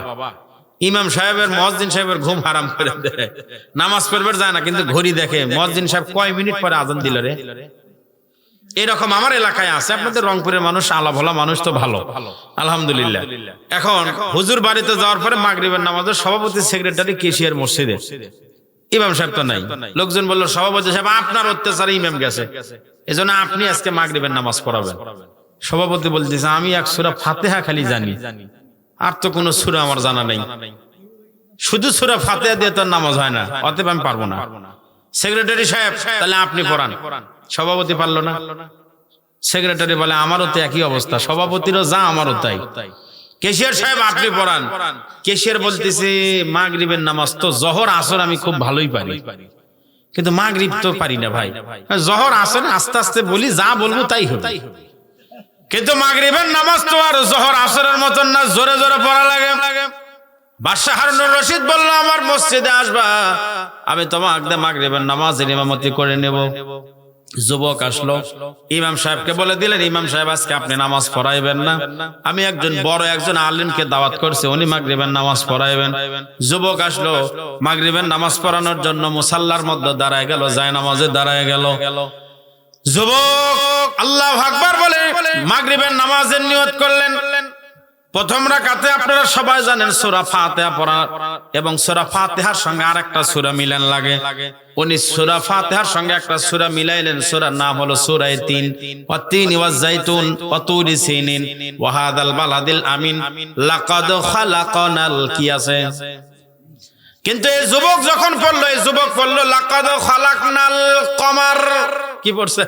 [SPEAKER 1] ইমাম সাহেবের মুয়াজ্জিন সাহেবের ঘুম হারাম করে দেয়, নামাজ পড়বার যায় না, কিন্তু ঘড়ি দেখে মুয়াজ্জিন সাহেব কয় মিনিট পরে আজান দিল রে। এরকম আমার এলাকায় আছে। আপনাদের রংপুরের মানুষ আলা ভোলা মানুষ তো ভালো, আলহামদুলিল্লাহ। এখন হুজুর বাড়িতে যাওয়ার পরে মাগরিবের নামাজের সভাপতি সেক্রেটারি কেশিয়ার মসজিদে, ইমাম সাহেব তো নাই। লোকজন বললো, সভাপতি সাহেব আপনার অত্যাচারে ইমাম গেছে, এজন্য আপনি আজকে মাগরিবের নামাজ পড়াবেন। সভাপতি বলতেছে, আমি এক সূরা ফাতিহা খালি জানি, আর তো কোনো সূরা আমার জানা নেই, শুধু সূরা ফাতিহা দিয়ে তো নামাজ হয় না, অতএব আমি পারবো না। সেক্রেটারি সাহেব তাহলে আপনি পড়ান। সভাপতি পারলো না। সেক্রেটারি বলে, আমারও তো একই অবস্থা, সভাপতিরও যা আমারও তাই। কেশিয়ার সাহেব আপনি পড়ান। কেশিয়ার বলতেছে, মাগরিবের নামাজ তো জোহর আসর আমি খুব ভালোই পারি, কিন্তু মাগরিব তো পারি না ভাই। জোহর আসর আস্তে আস্তে বলি, যা বলবো তাই হবে, কিন্তু মাগরিবের নামাজ তো আর জোহর আসরের মতন না, জোরে জোরে পড়া লাগে। বাদশা হারুনুর রশিদ বলল, আমার মসজিদে আসবা, আমি তোমাকে মাগরিবের নামাজের ইমামতি করে নেব। যুবক আসলো, ইমাম সাহেবকে বলে দিলেন, ইমাম সাহেব আজকে আপনি নামাজ পড়াইবেন না, আমি একজন আলেমকে দাওয়াত করছি, উনি মাগরিবের নামাজ পড়াইবেন। যুবক আসলো, মাগরিবের নামাজ পড়ানোর জন্য মুসাল্লার মধ্যে দাঁড়ায় গেল, জায়নামাজে দাঁড়ায় গেল। যুবক আল্লাহু আকবার বলে মাগরিবের নামাজের নিয়ত করলেন। প্রথম রাকাতে আপনারা সবাই জানেন সূরা ফাতিহা পড়া, এবং সূরা ফাতিহার সঙ্গে আরেকটা সূরা মিলান লাগে। উনি সূরা ফাতিহার সঙ্গে একটা সূরা মিলাইলেন, সূরার নাম হলো সূরা ৩, ওয়াত-তিনি ওয়াজ-জাইতুন ওয়া তুরি সিনিন ওয়া হাদাল বালাদিল আমিন লাকাদ খালাকনাল, কি আছে? কিন্তু এই যুবক যখন পড়লো, এই যুবক পড়লো লাকাদ খালাকনাল কমার। কি পড়ছে?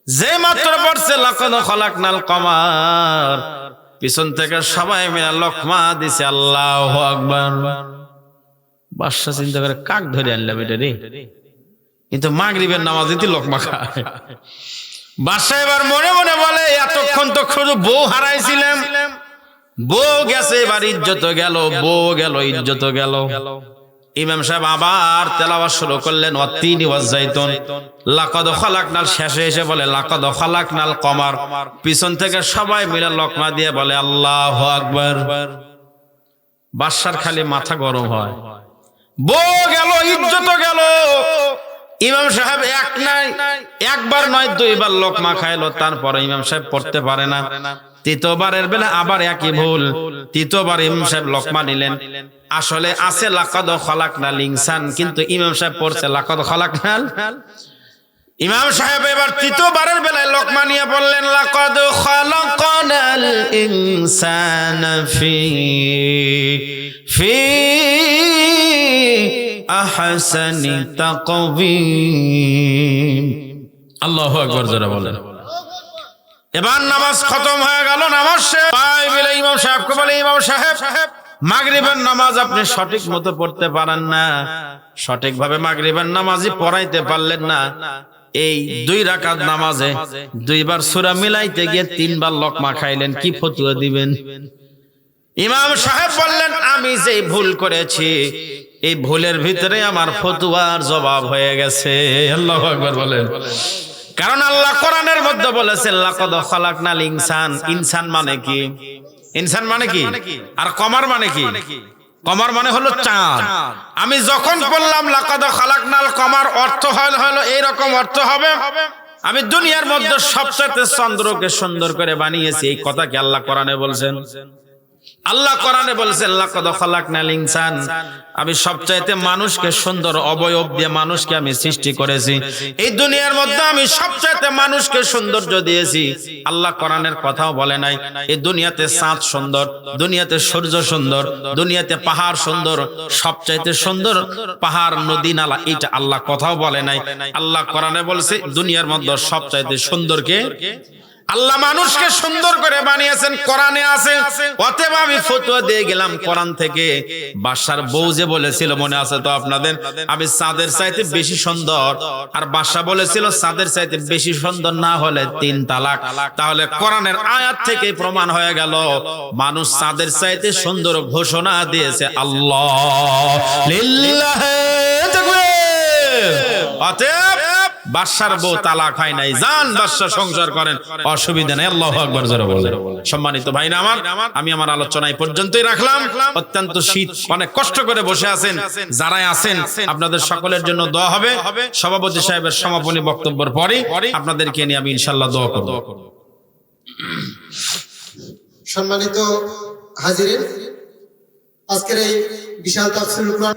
[SPEAKER 1] যে মাত্র পড়ছে লাকাদ খালাকনাল কমার, পিছন থেকে সবাই মিলে লোকমা দিছে, আল্লাহু আকবার। বাদশা চিন্তা করে, কাক ধরে আনলাম এটা রে, কিন্তু মাগরিবের নামাজে লোকমা খায়। বাদশা এবার মনে মনে বলে, এতক্ষণ তো শুধু বউ হারাইছিলাম, বউ গেছে, এবার ইজ্জত গেল, বউ গেল, ইজ্জত গেল। ইমাম সাহেব আবার তেলাওয়াত শুরু করলেন, ওয়াত-তিনি ওয়াজ-জাইতুন লাকাদ খালাকনাল, শেষে এসে বলে লাকাদ খালাকনাল কমার। পিছন থেকে সবাই মিলে লোকমা দিয়ে বলে আল্লাহু আকবার। বাদশার খালি মাথা গরম হয়, বউ গেল, ইজ্জত গেল। ইমাম সাহেব একবার নয় 2 বার লোকমা খাইলো, তারপরে ইমাম সাহেব পড়তে পারে না। তৃতীয়বারের বেলা আবার একই ভুল, তৃতীয়বার ইমাম সাহেব লোকমা নিলেন। আসলে আছে লাকাদ খালাকনাল ইনসান, কিন্তু ইমাম সাহেব পড়ছে লাকাদ খালাকনাল। ইমাম সাহেব এবার তৃতীয়বারের বেলায় লোকমা নিয়ে বললেন, লাকাদ খালাকনাল ইনসানা ফি আহসানি তাকওয়িম। আল্লাহু আকবার জোরে বলেন। এবার নামাজ খতম হয়ে গেল, নামাজ শেষ। ইমাম সাহেবকে বলে, ইমাম সাহেব মাগরিবের নামাজ আপনি সঠিক মতো পড়তে পারেন না, সঠিকভাবে মাগরিবের নামাজই পড়াইতে পারলেন না। এই 2 রাকাত নামাজে 2 বার সূরা মিলাইতে গিয়ে 3 বার লোকমা খাইলেন, কি ফতোয়া দিবেন? ইমাম সাহেব বললেন, আমি যে ভুল করেছি, এই ভুলের ভিতরে আমার ফতোয়ার জবাব হয়ে গেছে। আল্লাহু আকবার বলেন। কারণ আল্লাহ কোরআনের মধ্যে বলেছেন লাকাদ খালাকনাল ইনসান। ইনসান মানে কি? ইনসান মানে কি? আর কমার মানে কি? কমার মানে হলো চাঁদ। আমি যখন বললাম লাকাদ খালাকনাল কমার, অর্থ হলো এইরকম অর্থ হবে, আমি দুনিয়ার মধ্যে সবচেয়ে চন্দ্রকে সুন্দর করে বানিয়েছি। এই কথা কি আল্লাহ কোরআনে বলছেন? আল্লাহ কোরআনে বলেছেন লাকাদ খালাকনাল ইনসান, আমি সবচাইতে মানুষকে সুন্দর অবয়ব দিয়ে মানুষকে আমি সৃষ্টি করেছি। এই দুনিয়ার মধ্যে আমি সবচাইতে মানুষকে সৌন্দর্য দিয়েছি। আল্লাহ কোরআনের কথাও বলে নাই এই দুনিয়াতে চাঁদ সুন্দর, দুনিয়াতে সূর্য সুন্দর, দুনিয়াতে পাহাড় সুন্দর, সবচাইতে সুন্দর পাহাড় নদী নালা, এটা আল্লাহ কথাও বলে নাই। আল্লাহ কোরআনে বলছে দুনিয়ার মধ্যে সবচাইতে সুন্দর কে? আল্লাহ মানুষকে সুন্দর করে বানিয়েছেন, কোরআনে আছে। অতএব আমি ফতোয়া দিয়ে গেলাম কোরআন থেকে। বাদশার বউ যে বলেছিল, মনে আছে তো আপনাদের, আমি চাঁদের চাইতে বেশি সুন্দর, আর বাদশা বলেছিল চাঁদের চাইতে বেশি সুন্দর না হলে 3 তালাক। তাহলে কোরআনের আয়াত থেকে প্রমাণ হয়ে গেল মানুষ চাঁদের চাইতে সুন্দর ঘোষণা দিয়েছে আল্লাহ। লিল্লাহি তাকবীর। অতএব বাদশার বউ তালাক হয় নাই, যান বাদশা সংসার করেন, অসুবিধা নেই। আল্লাহু আকবার জোরে বলেন। সম্মানিত ভাইরা আমার, আমি আমার আলোচনা এই পর্যন্তই রাখলাম। অত্যন্ত শীত, অনেক কষ্ট করে বসে আছেন, যারাই আছেন আপনাদের সকলের জন্য দোয়া হবে। সভাপতি সাহেবের সমাপনী বক্তব্যের পরে আপনাদেরকে নিয়ে আমি ইনশাআল্লাহ দোয়া করব।
[SPEAKER 3] সম্মানিত হাজিরিন, আজকের এই বিশাল তাফসীরুল কুরআন